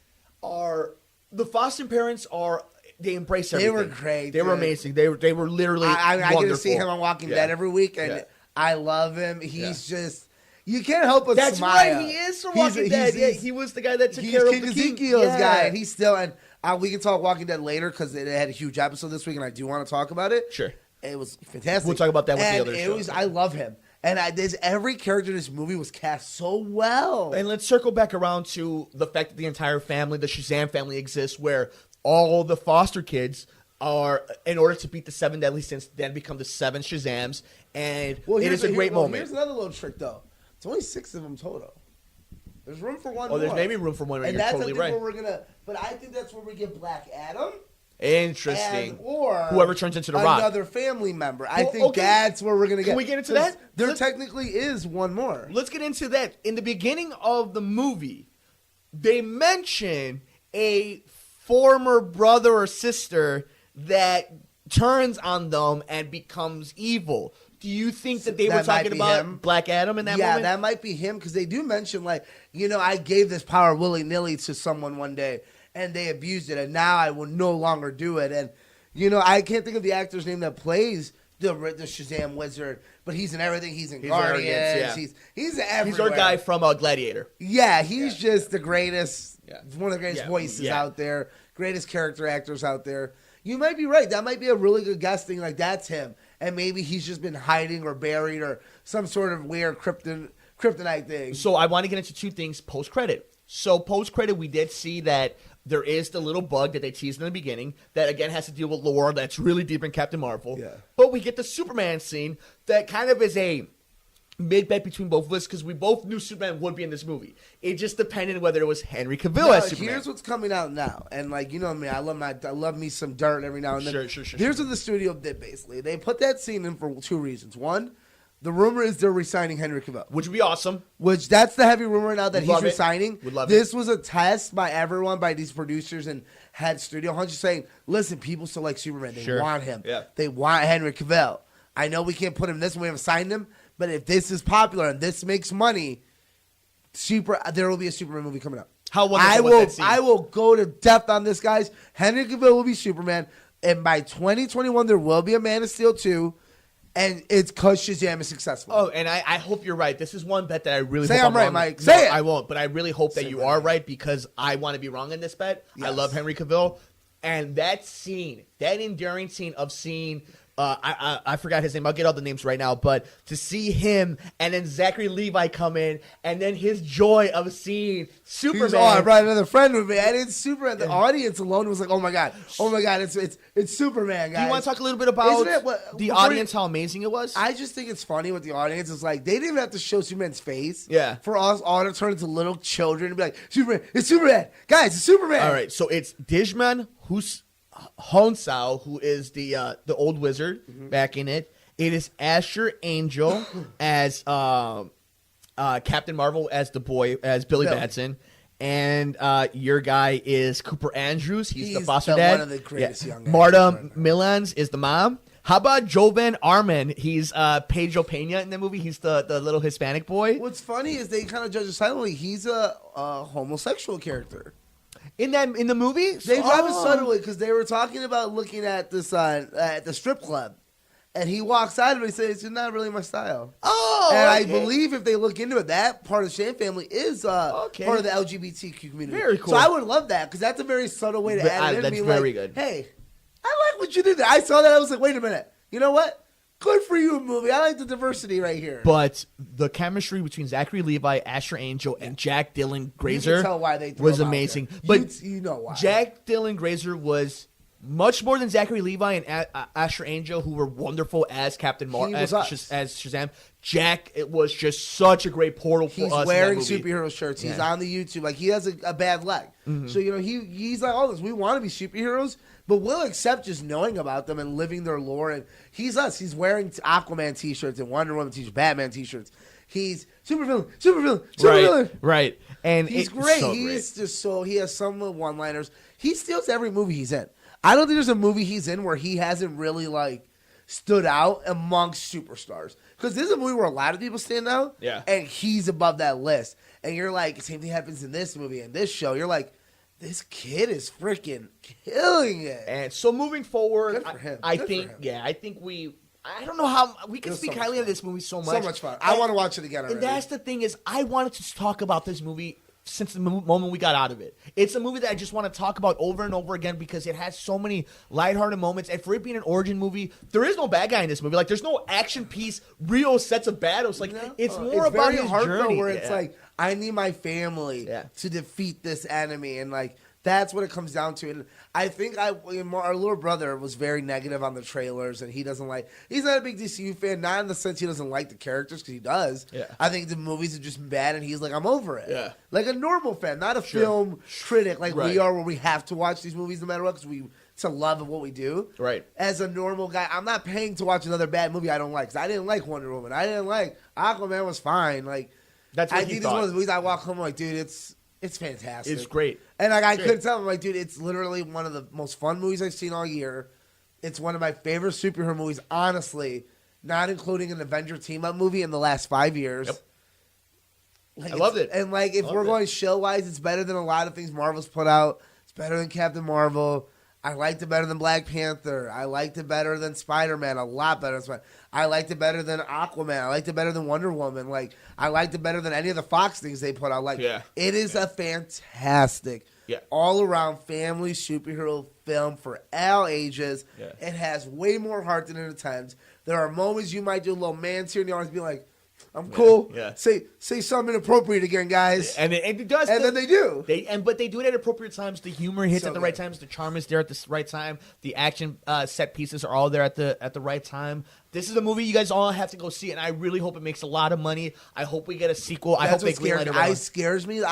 are... The foster parents are... They embrace everything. They were great. They were amazing. They were literally I get to see him on Walking Dead every week, and I love him. He's just... You can't help but That's smile. That's right. He is from Walking Dead. He was the guy that took care of the king. Ezekiel's guy, and he's still... And we can talk Walking Dead later because it had a huge episode this week, and I do want to talk about it. Sure. It was fantastic. We'll talk about that with the other shows. I love him. And every character in this movie was cast so well. And let's circle back around to the fact that the entire family, the Shazam family, exists, where all the foster kids are, in order to beat the 7 deadly sins, then become the 7 Shazams. And it is a great moment. Here's another little trick, though. It's only 6 of them total. There's room for one more. Oh, there's maybe room for one. And You're that's totally right. But I think that's where we get Black Adam. Interesting. Or whoever turns into the Rock. Another family member. I think that's where we're going to get. Can we get into that? There technically is one more. Let's get into that. In the beginning of the movie, they mention a former brother or sister that turns on them and becomes evil. Do you think that they were talking about Black Adam in that moment? Yeah, that might be him, because they do mention, like, I gave this power willy-nilly to someone one day, and they abused it, and now I will no longer do it. And, I can't think of the actor's name that plays the Shazam wizard, but he's in everything. He's in Guardians. Yeah. He's everywhere. He's our guy from Gladiator. Yeah, he's just the greatest, one of the greatest voices Yeah. out there, greatest character actors out there. You might be right. That might be a really good guess thing. Like, that's him. And maybe he's just been hiding or buried or some sort of weird kryptonite thing. So I want to get into two things post-credit. So post-credit, we did see that there is the little bug that they teased in the beginning that, again, has to deal with lore that's really deep in Captain Marvel. Yeah. But we get the Superman scene that kind of is a mid-bet between both of us, because we both knew Superman would be in this movie. It just depended whether it was Henry Cavill as Superman. Here's what's coming out now. And, like, you know me, I love me some dirt every now and then. Sure. Here's what the studio did, basically. They put that scene in for 2 reasons. One, the rumor is they're re-signing Henry Cavill. Which would be awesome. Which, that's the heavy rumor now that he's Love it. resigning. Would love This was a test by everyone, by these producers and head studio hunches saying, listen, people still like Superman. They want him. Yeah. They want Henry Cavill. I know we can't put him this way. We haven't signed him. But if this is popular and this makes money, there will be a Superman movie coming out. How wonderful was that scene? I will go to depth on this, guys. Henry Cavill will be Superman. And by 2021, there will be a Man of Steel 2. And it's because Shazam is successful. Oh, and I hope you're right. This is one bet that I really Say hope I'm right, wrong. Mike. No, Say it. I won't, but I really hope that you are right, because I want to be wrong in this bet. Yes. I love Henry Cavill. And that scene, that enduring scene of seeing... I forgot his name. I'll get all the names right now. But to see him and then Zachary Levi come in, and then his joy of seeing Superman. I brought another friend with me. I didn't Superman. The audience alone was like, "Oh my god, it's Superman, guys." Do you want to talk a little bit about the audience, how amazing it was? I just think it's funny with the audience. It's like they didn't even have to show Superman's face. Yeah. For us all to turn into little children and be like, "Superman, it's Superman, guys, it's Superman." All right, so it's Dijman Honsao, who is the old wizard back in it. It is Asher Angel as Captain Marvel as the boy, as Billy Batson. And your guy is Cooper Andrews. He's the foster dad. One of the greatest young guys. Marta Milans is the mom. How about Jovan Arman? He's Pedro Pena in the movie. He's the little Hispanic boy. What's funny is they kind of judge it silently. He's a homosexual character. In the movie? They drive it subtly because they were talking about looking at this at the strip club, and he walks out and he says, "It's not really my style." Oh, and okay. I believe if they look into it, that part of the Shane family is part of the LGBTQ community. Very cool. So I would love that because that's a very subtle way to add it in. That's Be very like, good. Hey, I like what you did there. I saw that. I was like, wait a minute. You know what? Good for you, movie. I like the diversity right here. But the chemistry between Zachary Levi, Asher Angel, and Jack Dylan Grazer You can tell why they threw was him out amazing. there. But you know why. Jack Dylan Grazer was much more than Zachary Levi and Asher Angel, who were wonderful as Captain Marvel, as Shazam. Jack, it was just such a great portal for us. He's wearing in that movie. superhero shirts. He's on the YouTube. Like, he has a bad leg. So, he's like, all this. We want to be superheroes, but we'll accept just knowing about them and living their lore. And he's us. He's wearing Aquaman t-shirts and Wonder Woman t-shirts, Batman t-shirts. He's supervillain. Right. And he's great. He has some one-liners. He steals every movie he's in. I don't think there's a movie he's in where he hasn't really, like, stood out amongst superstars. Because this is a movie where a lot of people stand out. Yeah. And he's above that list. And you're like, same thing happens in this movie and this show. You're like, this kid is freaking killing it. And so moving forward, Good for him. I think I don't know how we can speak highly of this movie so much. So much fun. I want to watch it again already. And that's the thing is, I wanted to talk about this movie since the moment we got out of it. It's a movie that I just want to talk about over and over again because it has so many lighthearted moments. And for it being an origin movie, there is no bad guy in this movie. Like, there's no action piece, real sets of battles. Like, it's more about his journey. Where it's like, I need my family to defeat this enemy, and like that's what it comes down to. And I think our little brother was very negative on the trailers, and he's not a big DCU fan, not in the sense he doesn't like the characters, because he does. Yeah. I think the movies are just bad, and he's like, I'm over it. Yeah. Like a normal fan, not a film critic like we are, where we have to watch these movies no matter what, because it's a love of what we do. Right. As a normal guy, I'm not paying to watch another bad movie I don't like, because I didn't like Wonder Woman. I didn't like Aquaman was fine. Like, I think this is one of the movies I walk home like, dude, it's fantastic. It's great. And like I couldn't tell him, like, dude, it's literally one of the most fun movies I've seen all year. It's one of my favorite superhero movies, honestly, not including an Avenger team-up movie in the last 5 years. Yep. Like, I loved it. And like, if we're going show-wise, it's better than a lot of things Marvel's put out. It's better than Captain Marvel. I liked it better than Black Panther. I liked it better than Spider-Man, a lot better than Spider-Man. I liked it better than Aquaman. I liked it better than Wonder Woman. Like, I liked it better than any of the Fox things they put out. Like, it is a fantastic, all-around family superhero film for all ages. Yeah. It has way more heart than it attempts. There are moments you might do a little man tear, and you always be like, I'm cool. Yeah. Say something inappropriate again, guys. And it does. And then they do. But they do it at appropriate times. The humor hits at the right times. The charm is there at the right time. The action set pieces are all there at the right time. This is a movie you guys all have to go see, and I really hope it makes a lot of money. I hope we get a sequel. I hope they greenlight it. It scares me.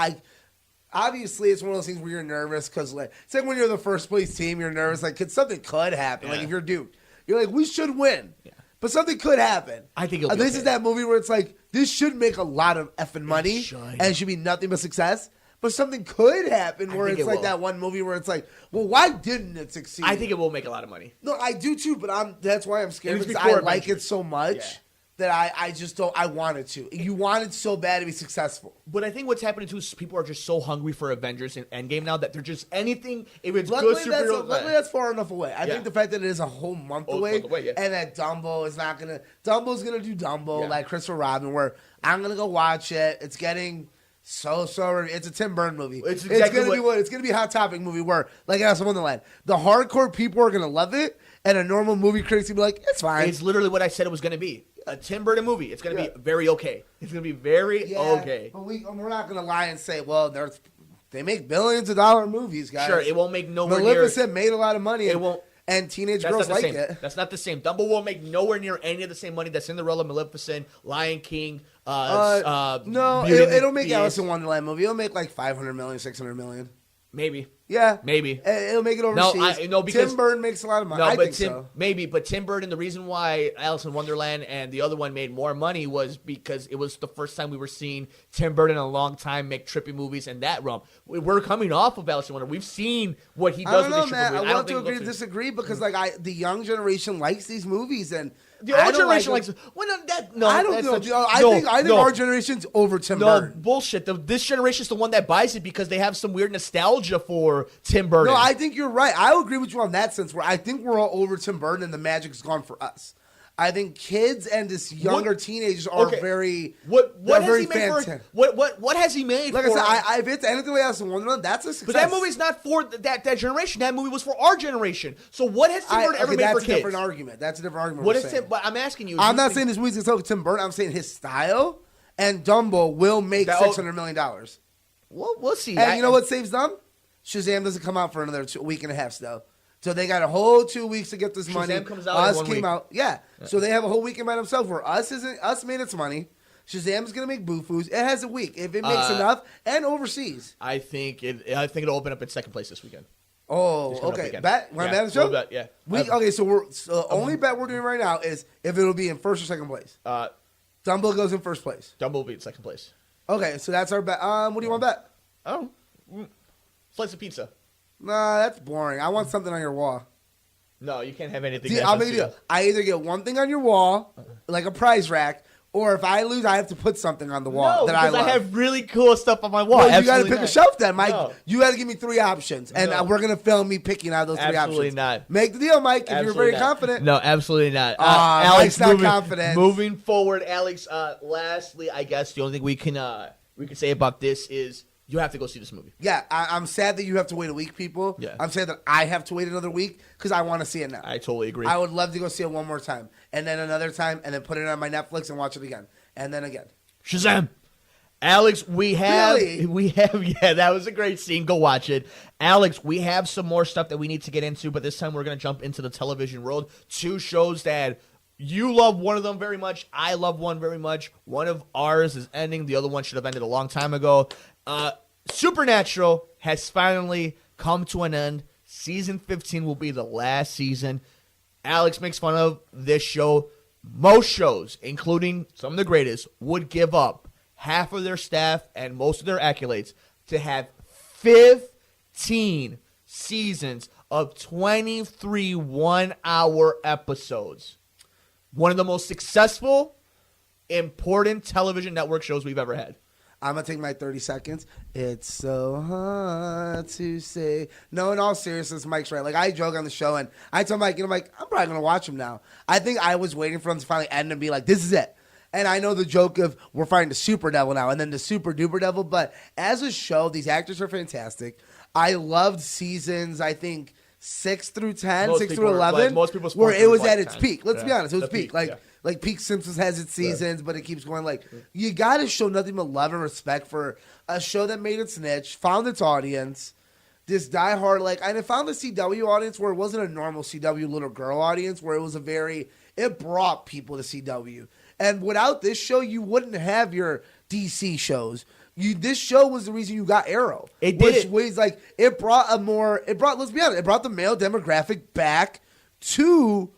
Obviously, it's one of those things where you're nervous because, like, it's like when you're the first place team, you're nervous. Like, something could happen. Yeah. Like, if you're Duke, you're like, we should win. Yeah. But something could happen. I think it'll be This is that movie where it's like, this should make a lot of effing money and it should be nothing but success. But something could happen where it's like that one movie where it's like, well, why didn't it succeed? I think it will make a lot of money. No, I do too, but that's why I'm scared, because I like it so much that I just don't. I want it to. You want it so bad to be successful. But I think what's happening too is people are just so hungry for Avengers and Endgame now that they're just anything. If it's luckily, good superhero, luckily that's far enough away. I think the fact that it is a whole month away, and that Dumbo's gonna do Dumbo like Christopher Robin, where I'm gonna go watch it. It's getting so. It's a Tim Burton movie. It's gonna be a Hot Topic movie where, like Alice in Wonderland, the hardcore people are gonna love it, and a normal movie critic's gonna be like, it's fine. It's literally what I said it was gonna be. A Tim Burton movie. It's going to be very okay. It's going to be very okay. But we're not going to lie and say, well, they make billions of dollar movies, guys. Sure, it won't make nowhere Maleficent made a lot of money. It won't. And teenage girls like it. That's not the same. Dumbo won't make nowhere near any of the same money that Cinderella, Maleficent, Lion King. No, it'll make Alice in Wonderland movie. It'll make like $500 million, $600 million. Maybe. Yeah. Maybe. It'll make it overseas. No, because Tim Burton makes a lot of money. I think so. Maybe, but Tim Burton, the reason why Alice in Wonderland and the other one made more money was because it was the first time we were seeing Tim Burton in a long time make trippy movies in that realm. We're coming off of Alice in Wonderland. We've seen what he does with these trippy movies. I want to agree to disagree because the young generation likes these movies, and the old generation likes. Well, no, I don't know. I think our generation's over Tim Burton. No, bullshit. This generation's the one that buys it because they have some weird nostalgia for Tim Burton. No, I think you're right. I agree with you on that sense. Where I think we're all over Tim Burton and the magic's gone for us. I think kids and this younger teenagers are very. What has he made for? What has he made? Like I said, if it's anything like Alice in Wonderland, that's a success. But that movie's not for that generation. That movie was for our generation. So what has Tim Burton ever made for kids? That's a different argument. That's a different argument. What is Tim? But I'm asking you. I'm not saying this movie's going to Tim Burton. I'm saying his style and Dumbo will make $600 million. Well, we'll see. And you know what saves them? Shazam doesn't come out for another week and a half still. So they got a whole 2 weeks to get this money. Shazam comes out in 1 week. Yeah. So they have a whole weekend by themselves where us made its money. Shazam's gonna make boo-foos. It has a week. If it makes enough and overseas. I think it'll open up in second place this weekend. Oh, okay. Bet? Want to bet on the show? Bet, yeah. Okay, so the only bet we're doing right now is if it'll be in first or second place. Dumbo goes in first place. Dumbo will be in second place. Okay, so that's our bet. What do you want to bet? Oh, slice of pizza. Nah, that's boring. I want something on your wall. No, you can't have anything. See, I'll make you. I either get one thing on your wall, like a prize rack, or if I lose, I have to put something on the wall that I love. I have really cool stuff on my wall. Well, you got to pick a shelf then, Mike. No. You got to give me 3 options, and we're going to film me picking out those 3 options. Absolutely not. Make the deal, Mike, if you're very confident. No, absolutely not. Alex, not confident. Moving forward, Alex, lastly, I guess the only thing we can say about this is You have to go see this movie. Yeah, I'm sad that you have to wait a week, people. Yeah. I'm sad that I have to wait another week because I want to see it now. I totally agree. I would love to go see it one more time, and then another time, and then put it on my Netflix and watch it again, and then again. Shazam. Alex, Really? yeah, that was a great scene. Go watch it. Alex, we have some more stuff that we need to get into, but this time we're going to jump into the television world. 2 shows that you love one of them very much. I love one very much. One of ours is ending. The other one should have ended a long time ago. Supernatural has finally come to an end. Season 15 will be the last season. Alex makes fun of this show. Most shows, including some of the greatest, would give up half of their staff and most of their accolades to have 15 seasons of 23 one-hour episodes. One of the most successful, important television network shows we've ever had. I'm going to take my 30 seconds. It's so hard to say. No, in all seriousness, Mike's right. Like, I joke on the show, and I tell Mike, I'm probably going to watch him now. I think I was waiting for him to finally end and be like, this is it. And I know the joke of we're fighting the Super Devil now and then the Super Duper Devil. But as a show, these actors are fantastic. I loved seasons, I think, 6 through 10, 6 through 11, like, most people's where it was at its 10. peak. Let's be honest, it was The peak. peak. Like Peak Simpsons has its seasons, but it keeps going. Like, you got to show nothing but love and respect for a show that made its niche, found its audience, this diehard, and it found the CW audience where it wasn't a normal CW little girl audience, where it was it brought people to CW. And without this show, you wouldn't have your DC shows. This show was the reason you got Arrow. It did. Which was it brought let's be honest, it brought the male demographic back to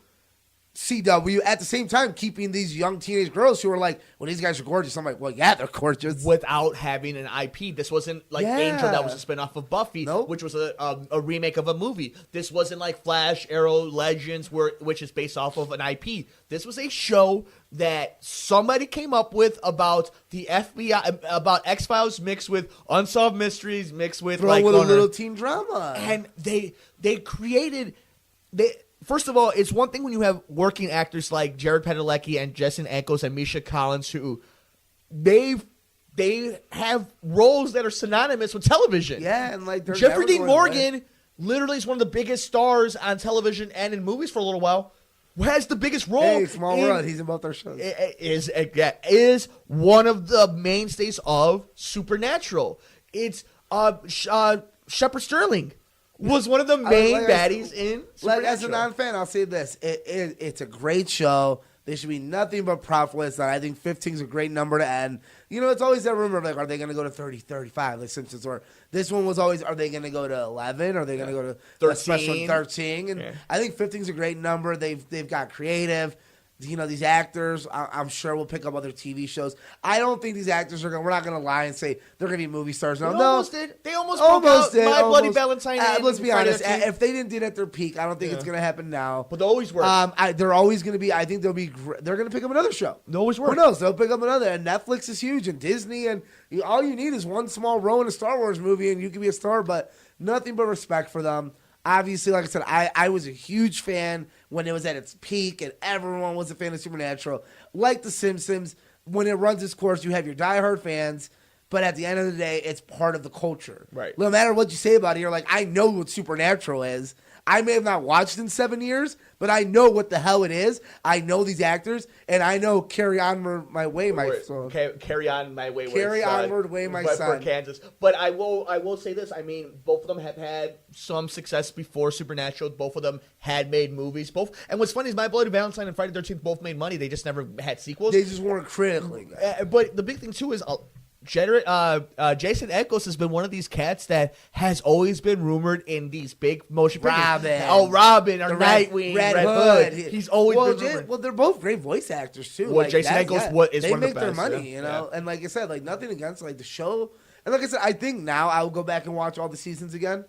CW at the same time keeping these young teenage girls who are like, well, these guys are gorgeous. I'm like, well, yeah, they're gorgeous. Without having an IP. This wasn't like Angel, that was a spinoff of Buffy, Nope. which was a remake of a movie. This wasn't like Flash, Arrow, Legends, which is based off of an IP. This was a show that somebody came up with about the FBI, about X-Files mixed with Unsolved Mysteries, mixed with Throw with a little teen drama. And they created... First of all, it's one thing when you have working actors like Jared Padalecki and Jensen Ackles and Misha Collins who they have roles that are synonymous with television. Yeah, and they're Jeffrey never Dean going Morgan away. literally is one of the biggest stars on television and in movies for a little while. Who has the biggest role? Hey, Small World. He's in both our shows. Is one of the mainstays of Supernatural. It's Shepard Sterling was one of the main baddies in Supernatural. As a non-fan, I'll say this. It's a great show. There should be nothing but proud for it. I think 15 is a great number to end. It's always that rumor of, are they going to go to 30, 35, like Simpsons? Or this one was always, are they going to go to 11? Are they going to go to 13? 13? And I think 15 is a great number. They've got creative. These actors, I'm sure will pick up other TV shows. I don't think these actors we're not going to lie and say they're going to be movie stars. No, They almost did. They almost did. My Bloody Valentine. Let's be honest. If they didn't do it at their peak, I don't think it's going to happen now. But they always work. They're always going to be. I think they're going to pick up another show. They always work. Who knows? They'll pick up another. And Netflix is huge, and Disney, and all you need is one small role in a Star Wars movie, and you can be a star. But nothing but respect for them. Obviously, like I said, I was a huge fan when it was at its peak, and everyone was a fan of Supernatural. Like The Simpsons, when it runs its course, you have your diehard fans, but at the end of the day, it's part of the culture. Right. No matter what you say about it, you're like, I know what Supernatural is. I may have not watched in 7 years, but I know what the hell it is. I know these actors, and I know Carry On My Way, my son. Carry On My Way. Carry Onward Way, my son. For Kansas. But I will say this. I mean, both of them have had some success before Supernatural. Both of them had made movies. And what's funny is My Bloody Valentine and Friday the 13th both made money. They just never had sequels. They just weren't critically good. But the big thing, too, is... Jason Ackles has been one of these cats that has always been rumored in these big motion pictures. Robin, or Nightwing, Red Hood. He's always been rumored. Well, they're both great voice actors too. Well, Jason Ackles is one of the best. They make their money, And like I said, nothing against the show. And like I said, I think now I will go back and watch all the seasons again.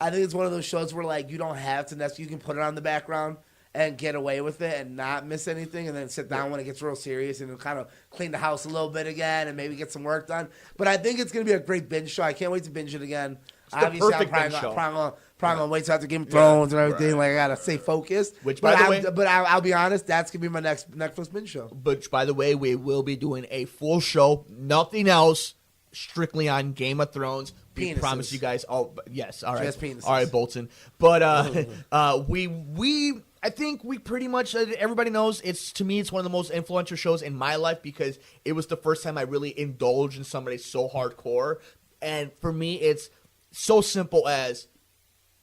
I think it's one of those shows where you don't have to necessarily, you can put it on the background and get away with it and not miss anything, and then sit down when it gets real serious and kind of clean the house a little bit again and maybe get some work done. But I think it's going to be a great binge show. I can't wait to binge it again. Obviously, I'm probably going to wait till after Game of Thrones and everything. I got to stay focused. But I'll be honest, that's going to be my next Netflix binge show. Which, by the way, we will be doing a full show, nothing else, strictly on Game of Thrones. We Penises. promise you guys. Oh, yes. All right. Just penises. All right, Bolton. But I think we pretty much everybody knows to me it's one of the most influential shows in my life because it was the first time I really indulged in somebody so hardcore. And for me, it's so simple as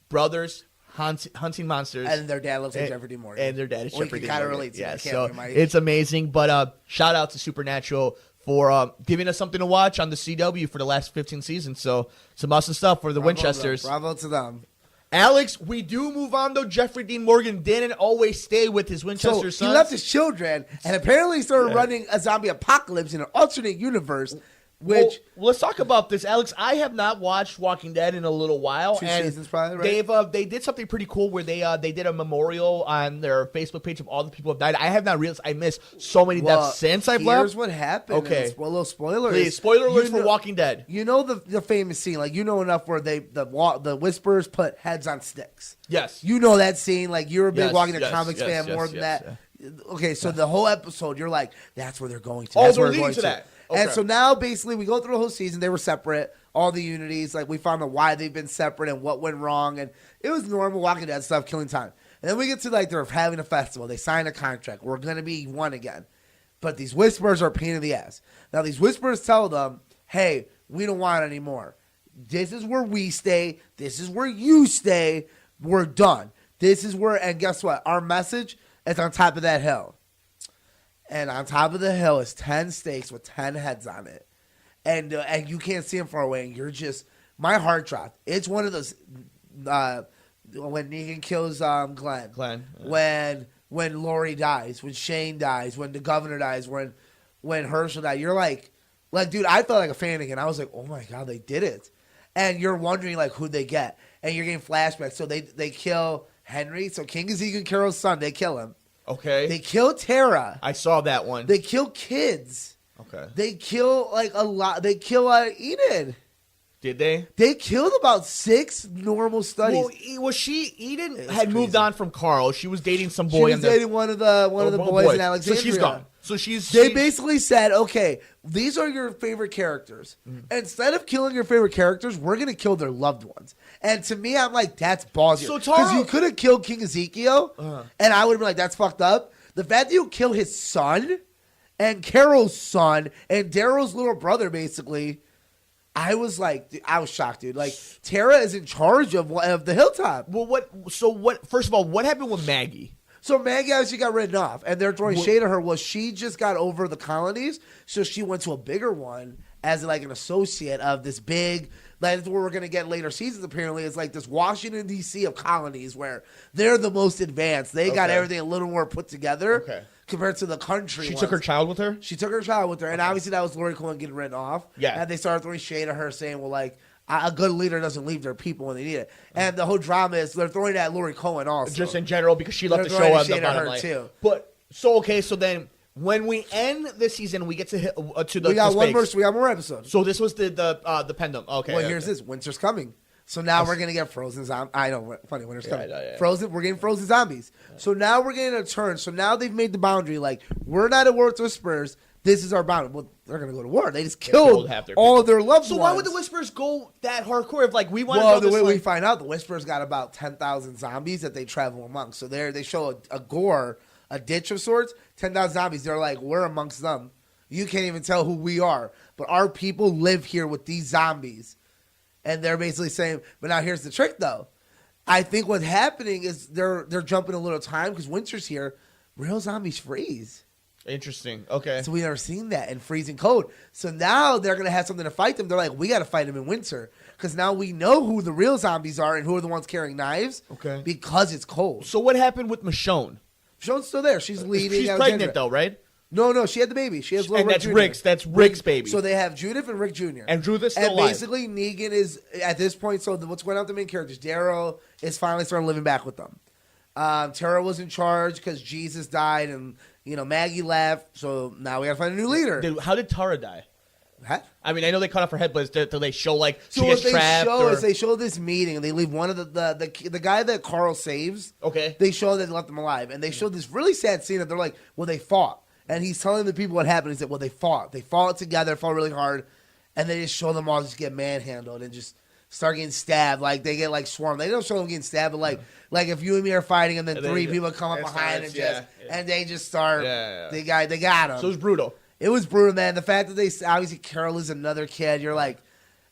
brothers hunting monsters, and their dad looks like Jeffrey Dean Morgan, and their dad is Jeffrey Dean Morgan. Relate to yeah, it. so it's amazing. But shout out to Supernatural for giving us something to watch on the CW for the last 15 seasons. So some awesome stuff for the Winchesters. Bravo to them. Alex, we do move on, though. Jeffrey Dean Morgan didn't always stay with his Winchester sons. He left his children and apparently started running a zombie apocalypse in an alternate universe. Which let's talk about this, Alex. I have not watched Walking Dead in a little while. 2 seasons probably, right? They did something pretty cool where they did a memorial on their Facebook page of all the people who have died. I have not realized I missed so many deaths since I've left. Here's what happened. Okay. A little spoiler. Please, spoiler alerts for Walking Dead. You know the famous scene, like you know enough where the Whisperers put heads on sticks. Yes. You know that scene, like you're a big Walking Dead comics fan more than that. Yeah. Okay, so the whole episode, you're like, that's where they're going to. Oh, That's they're where leading to that. Okay. And so now, basically, we go through the whole season. They were separate, all the unities. Like, we found out why they've been separate and what went wrong. And it was normal Walking Dead stuff, killing time. And then we get to, like, they're having a festival. They sign a contract. We're going to be one again. But these Whisperers are a pain in the ass. Now, these Whisperers tell them, hey, we don't want it anymore. This is where we stay. This is where you stay. We're done. This is where, and guess what? Our message is on top of that hill. And on top of the hill is 10 stakes with 10 heads on it. And you can't see them far away. And you're just, my heart dropped. It's one of those, when Negan kills Glenn. When Lori dies, when Shane dies, when the governor dies, when Herschel died. You're like, dude, I felt like a fan again. I was like, oh my God, they did it. And you're wondering, like, who'd they get? And you're getting flashbacks. So they kill Henry. So King Ezekiel Carroll's son, they kill him. Okay. They kill Tara. I saw that one. They kill kids. Okay. They kill like a lot. They kill Enid. Did they? They killed about 6 normal studies. Well, was she? Eden had moved on from Carl. She was dating some boy. She was dating one of the boys in Alexandria. So she's gone. So They basically said, okay, these are your favorite characters. Mm-hmm. Instead of killing your favorite characters, we're gonna kill their loved ones. And to me, I'm like, that's ballsy. Because you could have killed King Ezekiel, and I would have been like, that's fucked up. The fact that you kill his son and Carol's son and Daryl's little brother, basically, I was shocked, dude. Like, Tara is in charge of the hilltop. Well, first of all, what happened with Maggie? So Maggie obviously got written off, and they're throwing shade at her. Well, she just got over the colonies, so she went to a bigger one as like an associate of this big. That's where we're going to get later seasons, apparently. It's like this Washington, D.C. of colonies where they're the most advanced. They got everything a little more put together compared to the country. She took her child with her? She took her child with her, and obviously that was Lori Cohen getting written off. Yeah. And they started throwing shade at her, saying, well, like, a good leader doesn't leave their people when they need it. And the whole drama is they're throwing at Lori Cohen also. Just in general, because she left the show on the bottom line. Too. But, so then... When we end the season, we get to the we got we got more episodes. So this was the pendant. Okay. Well, here's this: Winter's coming. So now we're gonna get frozen zombies. I know, funny. Winter's coming. Yeah. Frozen. We're getting frozen zombies. Yeah. So now we're getting a turn. So now they've made the boundary. Like, we're not at war with Whisperers. This is our boundary. Well, they're gonna go to war. They just killed all of their loved ones. So why would the Whisperers go that hardcore? If we want. Well, the way we find out, the Whisperers got about 10,000 zombies that they travel among. So they show a gore. A ditch of sorts, 10,000 zombies. They're like, we're amongst them. You can't even tell who we are. But our people live here with these zombies. And they're basically saying, but now here's the trick, though. I think what's happening is they're jumping a little time because winter's here. Real zombies freeze. Interesting. Okay. So we never seen that in freezing cold. So now they're going to have something to fight them. They're like, we got to fight them in winter. Because now we know who the real zombies are and who are the ones carrying knives. Okay. Because it's cold. So what happened with Michonne? Michonne's still there. She's leading. She's pregnant, though, right? No, she had the baby. She has little Rick Jr. That's Rick's baby. So they have Judith and Rick Jr. And Judith's still alive. Basically, Negan is, at this point, so what's going on with the main characters? Daryl is finally starting living back with them. Tara was in charge because Jesus died and, Maggie left. So now we got to find a new leader. Dude, how did Tara die? What? I mean, I know they cut off her head, but do they show, so she gets trapped? They show this meeting, and they leave one of the guy that Carl saves. Okay. They show that they left him alive. And they show this really sad scene that they're like, well, they fought. And he's telling the people what happened. He said, well, they fought. They fought together, fought really hard. and they just show them all just get manhandled and just start getting stabbed. Like they get like swarmed. They don't show them getting stabbed, but like if you and me are fighting and then three people come up behind and they just start. They got them. So it was brutal. It was brutal, man. The fact that they obviously Carol is another kid. You're like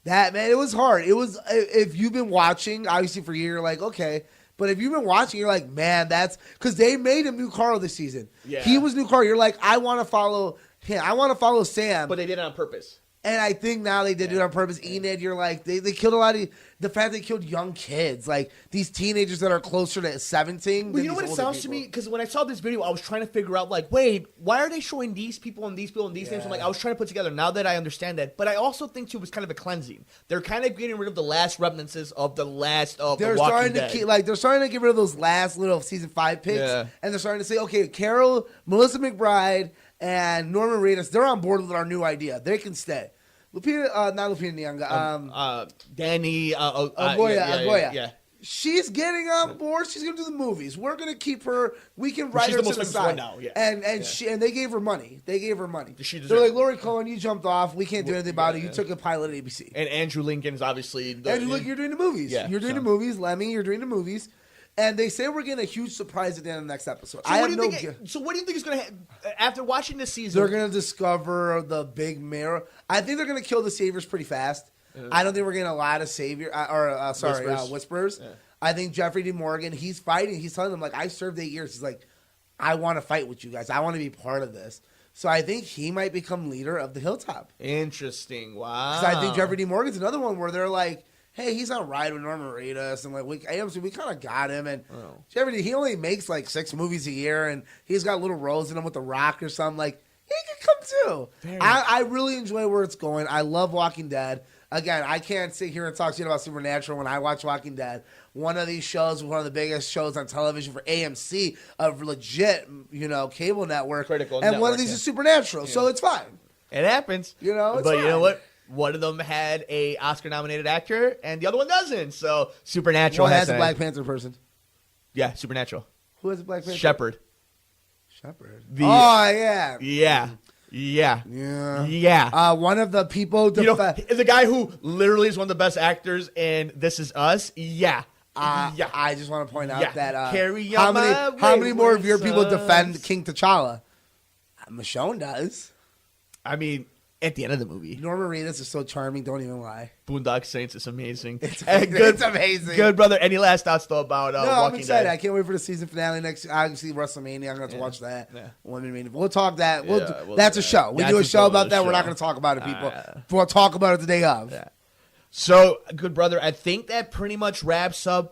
that, man. It was hard. It was if you've been watching obviously for a year, you're like okay. But if you've been watching, you're like, man, that's because they made him new Carl this season. Yeah. He was new Carl. You're like, I want to follow him. I want to follow Sam. But they did it on purpose. And I think now they did it on purpose. Enid, you're like, they killed a lot of the fact they killed young kids, like these teenagers that are closer to 17. Well, you know what it sounds to me? Because when I saw this video, I was trying to figure out, like, wait, why are they showing these people and these people and these names? I'm like, I was trying to put together now that I understand that. But I also think, too, it was kind of a cleansing. They're kind of getting rid of the last remnants of the last of the Walking Dead. They're starting to get rid of those last little season 5 picks. Yeah. And they're starting to say, okay, Carol, Melissa McBride, and Norman Reedus, they're on board with our new idea. They can stay. Lupita, not Lupita Nyong'o. Danny Agoya. Yeah. She's getting on board. She's gonna do the movies. We're gonna keep her. We can write her to the side. Now, yeah. And they gave her money. They're like, Lori Cohen, you jumped off. We can't do anything about it. You took a pilot at ABC. And Andrew Lincoln is obviously. You're doing the movies. Yeah, you're doing the movies. Lemmy, you're doing the movies. And they say we're getting a huge surprise at the end of the next episode. So what do you think is going to happen after watching this season? They're going to discover the big mirror. I think they're going to kill the Saviors pretty fast. I don't think we're getting a lot of Whisperers. Yeah. I think Jeffrey D. Morgan, he's fighting. He's telling them, like, I served 8 years. He's like, I want to fight with you guys. I want to be part of this. So I think he might become leader of the Hilltop. Interesting. Wow. Because I think Jeffrey D. Morgan's another one where they're like, hey, he's on ride with Norman Reedus, and like we kind of got him. And Jeffrey, he only makes like 6 movies a year, and he's got little roles in them with The Rock or something. Like he could come too. I really enjoy where it's going. I love Walking Dead. Again, I can't sit here and talk shit about Supernatural when I watch Walking Dead. One of these shows, one of the biggest shows on television for AMC, a legit, cable network. Critical and network, one of these is Supernatural, so it's fine. It happens. It's fine. You know what? One of them had a Oscar-nominated actor, and the other one doesn't. So Supernatural has a Black Panther person. Yeah, Supernatural. Who has a Black Panther? Shepard. Yeah. Yeah. One of the people. The guy who literally is one of the best acters in This Is Us. Yeah. I just want to point out that how many more of your people defend King T'Challa? Michonne does. I mean, at the end of the movie, Norman Reedus is so charming. Don't even lie. Boondock Saints is amazing. It's amazing. Good, brother. Any last thoughts though about Walking I'm excited. Dead? I can't wait for the season finale next. Obviously, WrestleMania. I'm going to watch that. Yeah. Women Mania. We'll talk that. That's a show. We do a show about that. We're not going to talk about it, people. We'll talk about it the day of. Yeah. So, good brother, I think that pretty much wraps up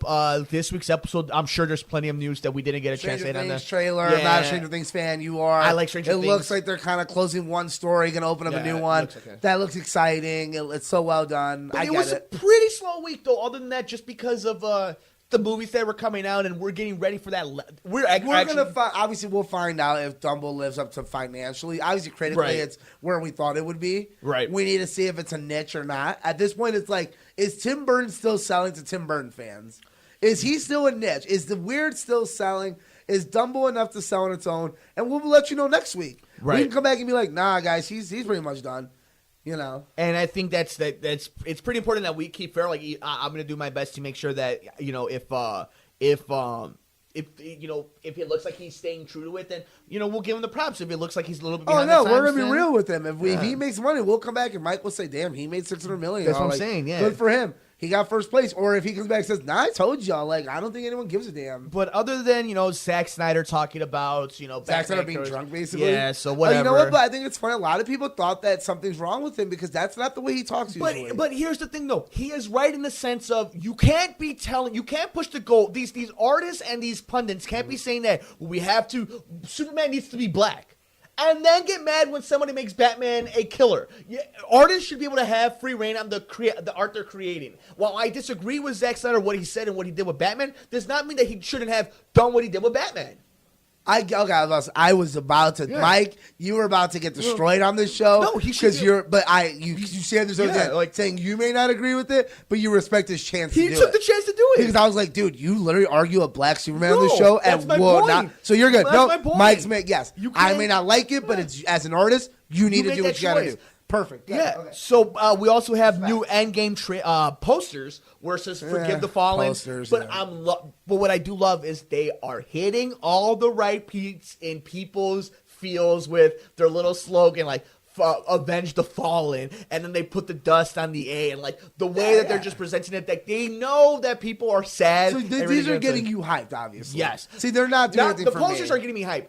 this week's episode. I'm sure there's plenty of news that we didn't get a chance to hit on. Trailer. I'm not a Stranger Things fan. You are. I like Stranger Things. It looks like they're kind of closing one story, going to open up a new one. That looks exciting. It's so well done. But it was a pretty slow week, though, other than that, just because of the movies that were coming out, and we're getting ready for that. We're going to obviously, we'll find out if Dumbo lives up to financially. Obviously, critically, it's where we thought it would be. Right. We need to see if it's a niche or not. At this point, it's like, is Tim Burton still selling to Tim Burton fans? Is he still a niche? Is the weird still selling? Is Dumbo enough to sell on its own? And we'll let you know next week. Right. We can come back and be like, nah, guys, he's pretty much done. And I think that's it's pretty important that we keep fair. Like I'm going to do my best to make sure that if it looks like he's staying true to it, then we'll give him the props. If it looks like he's a little bit behind we're gonna be real with him. If he makes money, we'll come back and Mike will say, "Damn, he made $600 million." That's what I'm saying. Yeah, good for him. He got first place. Or if he comes back and says, "Nah, I told y'all." Like, I don't think anyone gives a damn. But other than Zack Snyder talking about Zack Snyder being drunk, basically. Yeah. So whatever. You know what? But I think it's funny. A lot of people thought that something's wrong with him because that's not the way he talks usually. But here's the thing, though. He is right in the sense of you can't push the goal. These artists and these pundits can't be saying that Superman needs to be black. And then get mad when somebody makes Batman a killer. Artists should be able to have free reign on the art they're creating. While I disagree with Zack Snyder, what he said and what he did with Batman, does not mean that he shouldn't have done what he did with Batman. I was about to, Mike. You were about to get destroyed on this show. No, he should. You said this saying you may not agree with it, but you respect his chance. He took the chance to do it because I was like, dude, you literally argue a black Superman on this show, that's my point. So you're good. That's my point. Mike's yes. I may not like it, but it's as an artist, you need to do what you got to do. Perfect. Yeah. Okay. So we also have new Endgame posters where it says "Forgive the Fallen." Posters, but yeah. but what I do love is they are hitting all the right beats in people's feels with their little slogan like "Avenge the Fallen," and then they put the dust on the A, and like the way that they're just presenting it, that they know that people are sad. So these are getting you hyped, obviously. Yes. See, they're not doing anything the for posters me. are getting me hyped.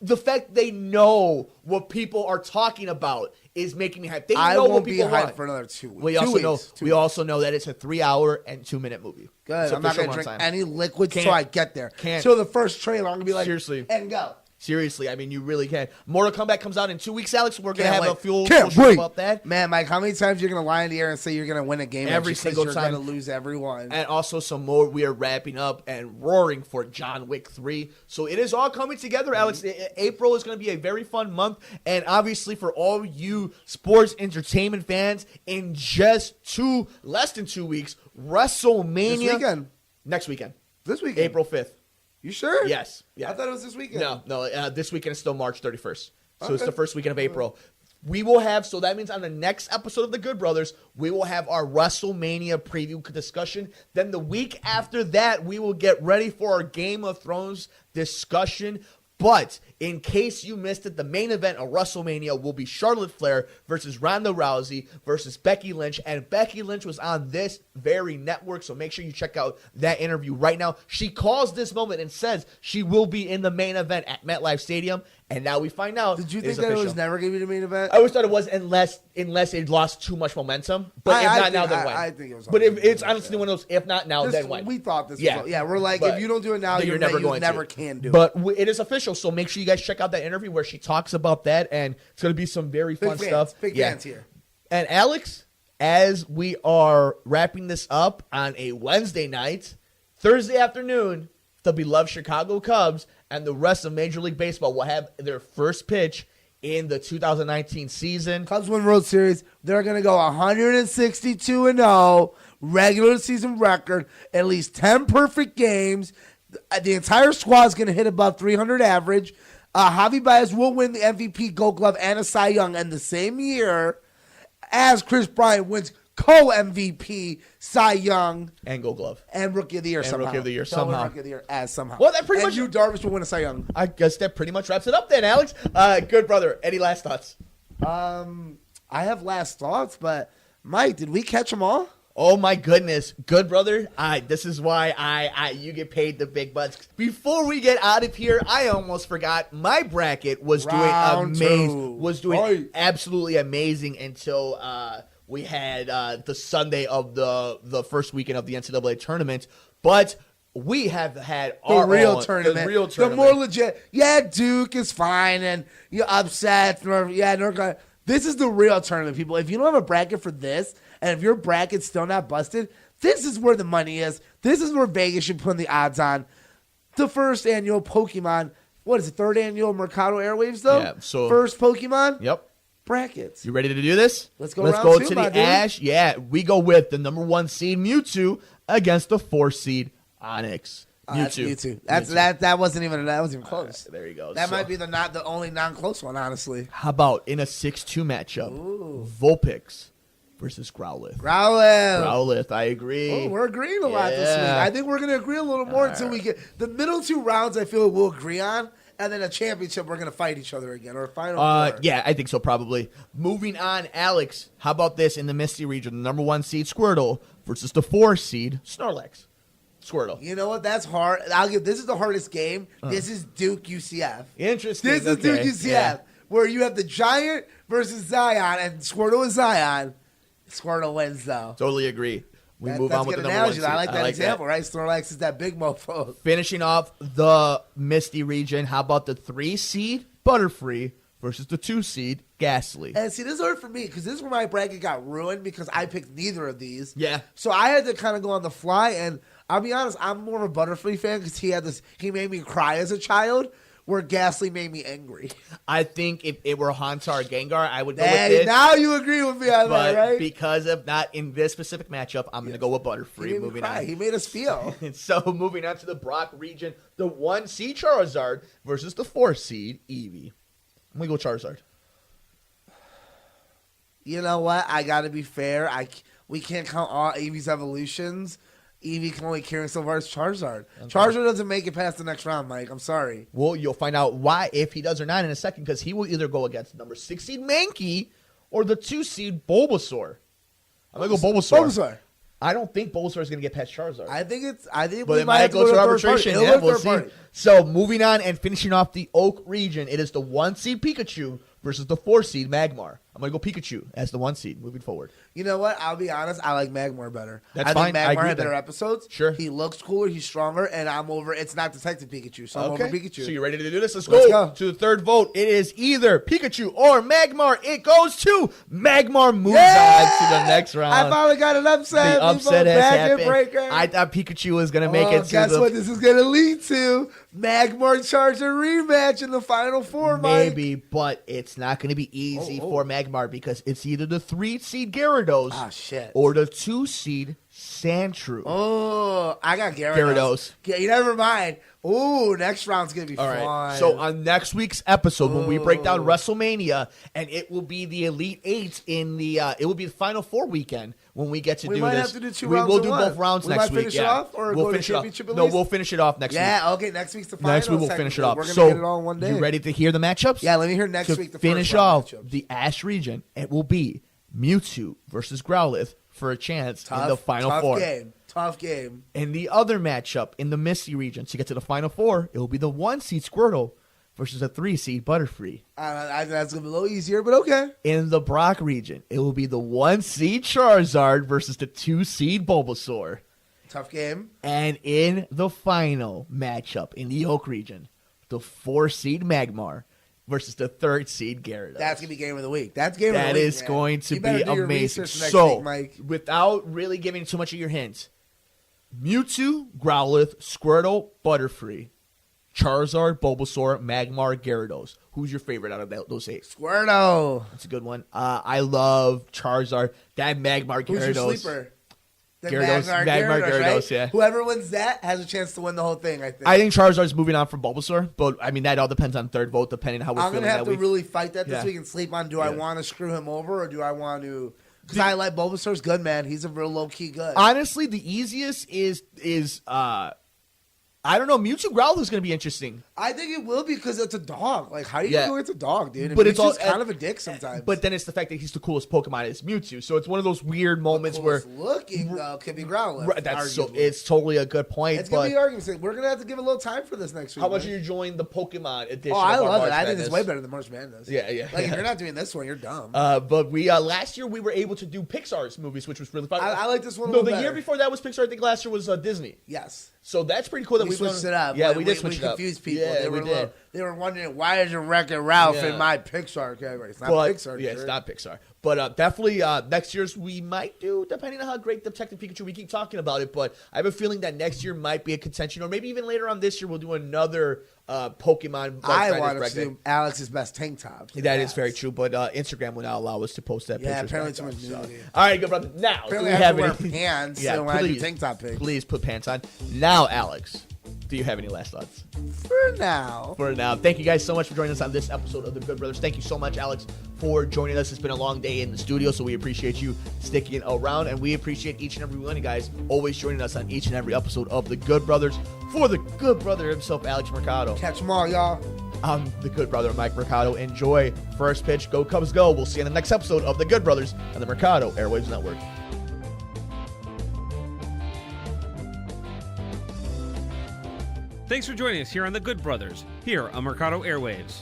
The fact they know what people are talking about is making me hyped. They I know what won't be people hyped want. for another 2 weeks. We also know that it's a 3-hour and 2-minute movie. Good. It's I'm not official going to drink runtime. any liquids Can't. till I get there. Can't. Till the first trailer, I'm going to be like, Seriously. and go. Seriously, I mean, you really can. Mortal Kombat comes out in 2 weeks, Alex. We're going to Can't have a wait. full Can't show wait. about that. Man, Mike, how many times you're going to lie in the air and say you're going to win a game Every single time. You're going to lose every one. And also some more. We are wrapping up and roaring for John Wick 3. So it is all coming together, Alex. April is going to be a very fun month. And obviously for all you sports entertainment fans, in just less than 2 weeks, WrestleMania. This weekend. Next weekend. This weekend. April 5th. You sure? Yes. Yeah. I thought it was this weekend. No. This weekend is still March 31st. So it's Okay. the first weekend of April. We will have, so that means on the next episode of The Good Brothers, we will have our WrestleMania preview discussion. Then the week after that, we will get ready for our Game of Thrones discussion. But in case you missed it, the main event of WrestleMania will be Charlotte Flair versus Ronda Rousey versus Becky Lynch. And Becky Lynch was on this very network, so make sure you check out that interview right now. She calls this moment and says she will be in the main event at MetLife Stadium. And now we find out. Did you it think is that it official. was never going to be the main event? I always thought it was unless it lost too much momentum. But if not now, then when? I think it was. But if it's honestly one of those, if not now, then when? We thought this Yeah. was. Yeah, we're like, But if you don't do it now, then you're never you going never to. can do it. But it is official, so make sure you guys check out that interview where she talks about that, and it's going to be some very fun stuff. Big fans here. And Alex, as we are wrapping this up on a Wednesday night, Thursday afternoon, the beloved Chicago Cubs and the rest of Major League Baseball will have their first pitch in the 2019 season. Cubs win World Series. They're going to go 162-0, regular season record, at least 10 perfect games. The entire squad is going to hit above 300 average. Javi Baez will win the MVP, Gold Glove, and a Cy Young in the same year as Chris Bryant wins co-MVP, Cy Young, And Gold Glove. and Rookie of the Year And somehow. Rookie of the Year They'll win somehow. Rookie of the Year as somehow. Well, that pretty and much- Yu Darvish will win a Cy Young. I guess that pretty much wraps it up then, Alex. Good brother. Any last thoughts? I have last thoughts, but Mike, did we catch them all? Oh my goodness, good brother. This is why you get paid the big bucks. Before we get out of here, I almost forgot my bracket was Round two. doing Right. absolutely amazing until we had the Sunday of the first weekend of the NCAA tournament. But we have had The our real own, tournament. the real The tournament. more legit. Yeah, Duke is fine, and you upset. North Carolina. This is the real tournament, people. If you don't have a bracket for this, and if your bracket's still not busted, this is where the money is. This is where Vegas should put the odds on. The first annual Pokemon, what is it, third annual Mercado Airwaves, though? Yeah, so- first Pokemon Yep. brackets. You ready to do this? Let's go Let's round go two, to my the dude. Ash. Yeah, we go with the number 1 seed Mewtwo against the 4 seed Onyx. That's Mewtwo. Mewtwo. That wasn't even close. There you go. That So, might be the only non-close one, honestly. How about in a 6-2 matchup, Vulpix versus Growlithe? Growlithe. I agree. Oh, we're agreeing a lot this week. Yeah. I think we're going to agree a little more until we get the middle 2 rounds. I feel we'll agree on, and then a championship we're going to fight each other again, or a final. four. Yeah, I think so, probably. Moving on, Alex, how about this in the Misty region? The number 1 seed Squirtle versus the 4 seed Snorlax. Squirtle. You know what? That's hard. This is the hardest game. This is Duke UCF. Interesting. This is Okay. Duke UCF, Yeah. where you have the Giant versus Zion, and Squirtle is Zion. Squirtle wins though. Totally agree. We move That's on with a the good number 1 analogy. seed. I like that example, right? Snorlax is that big mofo. Finishing off the Misty region, how about the 3 seed Butterfree versus the 2 seed Ghastly? And see, this is hard for me because this is where my bracket got ruined because I picked neither of these. Yeah. So I had to kind of go on the fly, and I'll be honest, I'm more of a Butterfree fan because he made me cry as a child, where Ghastly made me angry. I think if it were Hauntar or Gengar, I would go with it. Now you agree with me on But that, right? because of not in this specific matchup, I'm going to go with He Butterfree. made me Moving cry. on. He made us feel. So moving on to the Brock region, the 1 seed Charizard versus the 4 seed Eevee. I'm going to go Charizard. You know what? I got to be fair. We can't count all Eevee's evolutions. Eevee can only carry so far as Charizard. Okay. Charizard doesn't make it past the next round, Mike. I'm sorry. Well, you'll find out why if he does or not in a second, because he will either go against number 6 seed Mankey or the 2 seed Bulbasaur. I'm going to go Bulbasaur. I don't think Bulbasaur is going to get past Charizard. I think we might go to arbitration. Yeah, we'll see. So moving on and finishing off the Oak region, it is the 1 seed Pikachu versus the 4 seed Magmar. I'm going to go Pikachu as the 1 seed moving forward. You know what? I'll be honest. I like Magmar better. That's fine. I think Magmar had better episodes. Sure. He looks cooler. He's stronger. And I'm over. It's not Detective Pikachu. So I'm over Pikachu. So you ready to do this? Let's go to the third vote. It is either Pikachu or Magmar. It goes to Magmar. Moves on to the next round. I finally got an upset. The upset has happened. I thought Pikachu was going to make it to guess what this is going to lead to? Magmar Charizard rematch in the Final Four, Mike. Maybe, but it's not going to be easy for Magmar because it's either the 3 seed Gyarados or the 2 seed Sandshrew. Oh, I got Gyarados. Never mind. Ooh, next round's going to be fun. Right. So on next week's episode, when we break down WrestleMania, and it will be the Elite Eight in the, it will be the Final Four weekend when we get to do this. We might have to do 2 rounds. We'll do both rounds next week. Finish it off, or we'll go finish to championship it off. No, we'll finish it off next week. Yeah, okay. Next week's the final. Next week we'll finish it off. We're going to so get it all in one day. You ready to hear the matchups? Yeah, let me hear next week. To finish off the Ash region, it will be Mewtwo versus Growlithe for a chance in the Final Four. Tough game. And the other matchup in the Misty region, to get to the Final Four, it will be the 1 seed Squirtle versus a 3 seed Butterfree. I think that's going to be a little easier, but okay. In the Brock region, it will be the 1 seed Charizard versus the 2 seed Bulbasaur. Tough game. And in the final matchup in the Oak region, the 4 seed Magmar versus the 3rd seed Gyarados. That's going to be game of the week. That's game of the week. That is going to be amazing. So, week, without really giving too much of your hints, Mewtwo, Growlithe, Squirtle, Butterfree, Charizard, Bulbasaur, Magmar, Gyarados. Who's your favorite out of those 8? Squirtle. That's a good one. I love Charizard. That Magmar, Gyarados. Who's your sleeper? Magmar, Gyarados, right? Yeah. Whoever wins that has a chance to win the whole thing, I think. Charizard's moving on from Bulbasaur, but, I mean, that all depends on third vote, depending on how we're feeling that week. I'm going to have to really fight that this week and sleep on, do I want to screw him over, or do I want to... Because I like Bulbasaur's good, man. He's a real low-key good. Honestly, the easiest is I don't know. Mewtwo Growlithe is going to be interesting. I think it will because it's a dog. Like, how do you know it's a dog, dude? But it's kind of a dick sometimes. But then it's the fact that he's the coolest Pokemon is Mewtwo. So it's one of those weird moments where looking could be Growlithe. It's totally a good point. It's going to be arguments. We're going to have to give a little time for this next week. How much are you enjoying the Pokemon edition? Oh, I love it. I think it's way better than MarchMadness. Yeah. Like, if you're not doing this one, you're dumb. But we last year we were able to do Pixar's movies, which was really fun. I like this one. No, the year before that was Pixar. I think last year was Disney. Yes. So that's pretty cool that we switched it up. Yeah, we did switch it up. We confused people. Yeah, we did. They were wondering, why is your Wreck-It Ralph in my Pixar category? It's not Pixar. Yeah, it's not Pixar. But definitely next year's we might do, depending on how great Detective Pikachu, we keep talking about it. But I have a feeling that next year might be a contention, or maybe even later on this year we'll do another Pokemon. I want to do Alex's best tank top. That is very true, but Instagram will not allow us to post that picture. Yeah, apparently too much nudity. All right, good brother. Now, apparently I have to wear pants when I do tank top pics. Please put pants on. Now, Alex, do you have any last thoughts? For now. Thank you guys so much for joining us on this episode of The Good Brothers. Thank you so much, Alex, for joining us. It's been a long day in the studio, so we appreciate you sticking around, and we appreciate each and every one of you guys always joining us on each and every episode of The Good Brothers. For the good brother himself, Alex Mercado. Catch them all, y'all. I'm the good brother, Mike Mercado. Enjoy First Pitch. Go Cubs Go. We'll see you in the next episode of The Good Brothers on the Mercado Airwaves Network. Thanks for joining us here on The Good Brothers, here on Mercado Airwaves.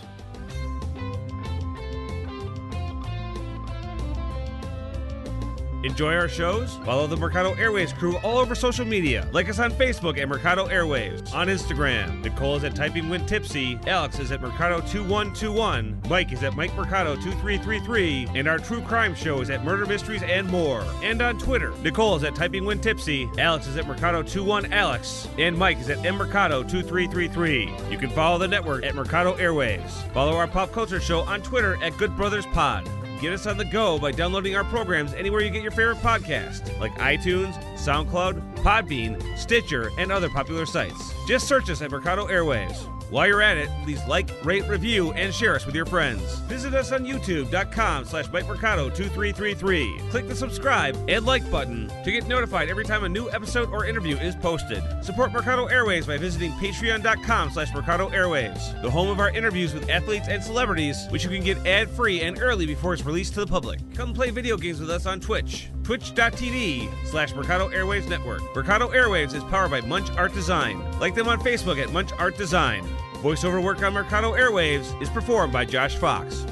Enjoy our shows? Follow the Mercado Airwaves crew all over social media. Like us on Facebook at Mercado Airwaves. On Instagram, Nicole is at Typing When Tipsy, Alex is at Mercado2121, Mike is at Mike Mercado2333, and our true crime show is at Murder Mysteries and More. And on Twitter, Nicole is at Typing When Tipsy, Alex is at Mercado21Alex, and Mike is at MMercado2333. You can follow the network at Mercado Airwaves. Follow our pop culture show on Twitter at Good Brothers Pod. Get us on the go by downloading our programs anywhere you get your favorite podcast, like iTunes, SoundCloud, Podbean, Stitcher, and other popular sites. Just search us at Mercado Airwaves. While you're at it, please like, rate, review, and share us with your friends. Visit us on youtube.com/MikeMercado2333. Click the subscribe and like button to get notified every time a new episode or interview is posted. Support Mercado Airways by visiting patreon.com/Mercado Airways, the home of our interviews with athletes and celebrities, which you can get ad-free and early before it's released to the public. Come play video games with us on Twitch. Twitch.tv/Mercado Airwaves Network. Mercado Airwaves is powered by Munch Art Design. Like them on Facebook at Munch Art Design. Voiceover work on Mercado Airwaves is performed by Josh Fox.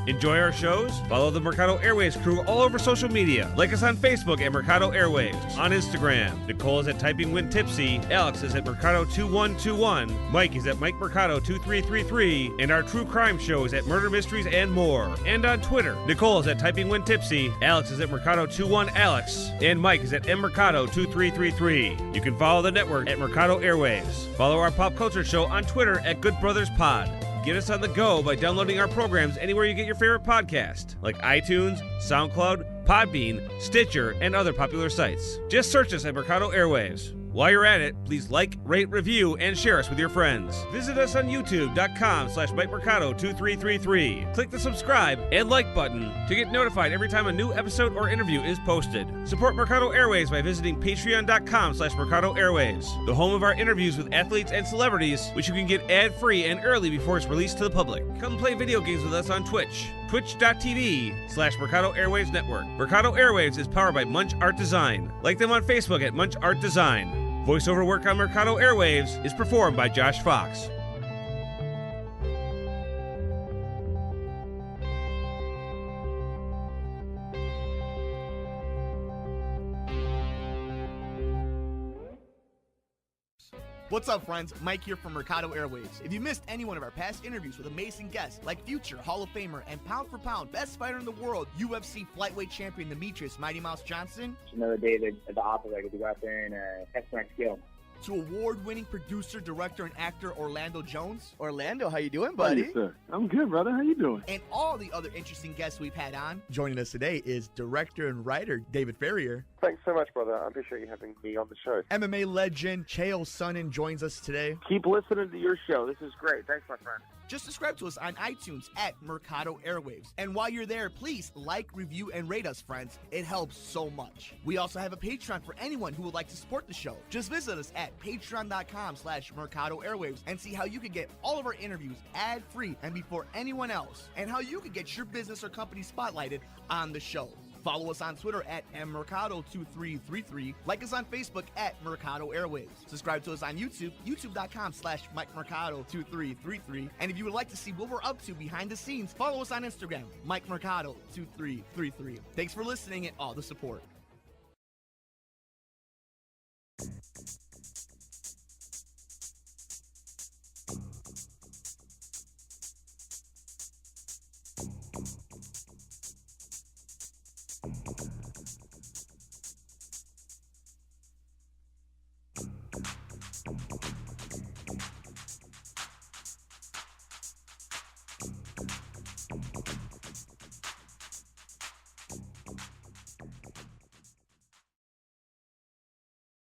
Enjoy our shows? Follow the Mercado Airways crew all over social media. Like us on Facebook at Mercado Airwaves. On Instagram, Nicole is at Typing When Tipsy, Alex is at Mercado2121, Mike is at Mike Mercado2333, and our true crime show is at Murder Mysteries and More. And on Twitter, Nicole is at Typing When Tipsy, Alex is at Mercado21Alex, and Mike is at MMercado2333. You can follow the network at Mercado Airwaves. Follow our pop culture show on Twitter at Good Brothers Pod. Get us on the go by downloading our programs anywhere you get your favorite podcast, like iTunes, SoundCloud, Podbean, Stitcher, and other popular sites. Just search us at Mercado Airwaves. While you're at it, please like, rate, review, and share us with your friends. Visit us on youtube.com/MikeMercado2333. Click the subscribe and like button to get notified every time a new episode or interview is posted. Support Mercado Airways by visiting patreon.com/Mercado Airways, the home of our interviews with athletes and celebrities, which you can get ad-free and early before it's released to the public. Come play video games with us on Twitch. Twitch.tv/Mercado Airwaves Network. Mercado Airwaves is powered by Munch Art Design. Like them on Facebook at Munch Art Design. Voiceover work on Mercado Airwaves is performed by Josh Fox. What's up, friends? Mike here from Mercado Airwaves. If you missed any one of our past interviews with amazing guests like future Hall of Famer and pound for pound best fighter in the world, UFC flyweight champion Demetrius Mighty Mouse Johnson, another day at the office, I get to go out there and test my skill. to award-winning producer, director, and actor Orlando Jones. Orlando, how you doing, buddy? Hey, sir. I'm good, brother. How you doing? And all the other interesting guests we've had on. Joining us today is director and writer David Farrier. Thanks so much, brother. I appreciate you having me on the show. MMA legend Chael Sonnen joins us today. Keep listening to your show. This is great. Thanks, my friend. Just subscribe to us on iTunes at Mercado Airwaves. And while you're there, please like, review, and rate us, friends. It helps so much. We also have a Patreon for anyone who would like to support the show. Just visit us at patreon.com/Mercado Airwaves and see how you can get all of our interviews ad-free and before anyone else, and how you can get your business or company spotlighted on the show. Follow us on Twitter at mmercado2333. Like us on Facebook at Mercado Airwaves. Subscribe to us on YouTube, youtube.com/MikeMercado2333. And if you would like to see what we're up to behind the scenes, follow us on Instagram, MikeMercado2333. Thanks for listening and all the support.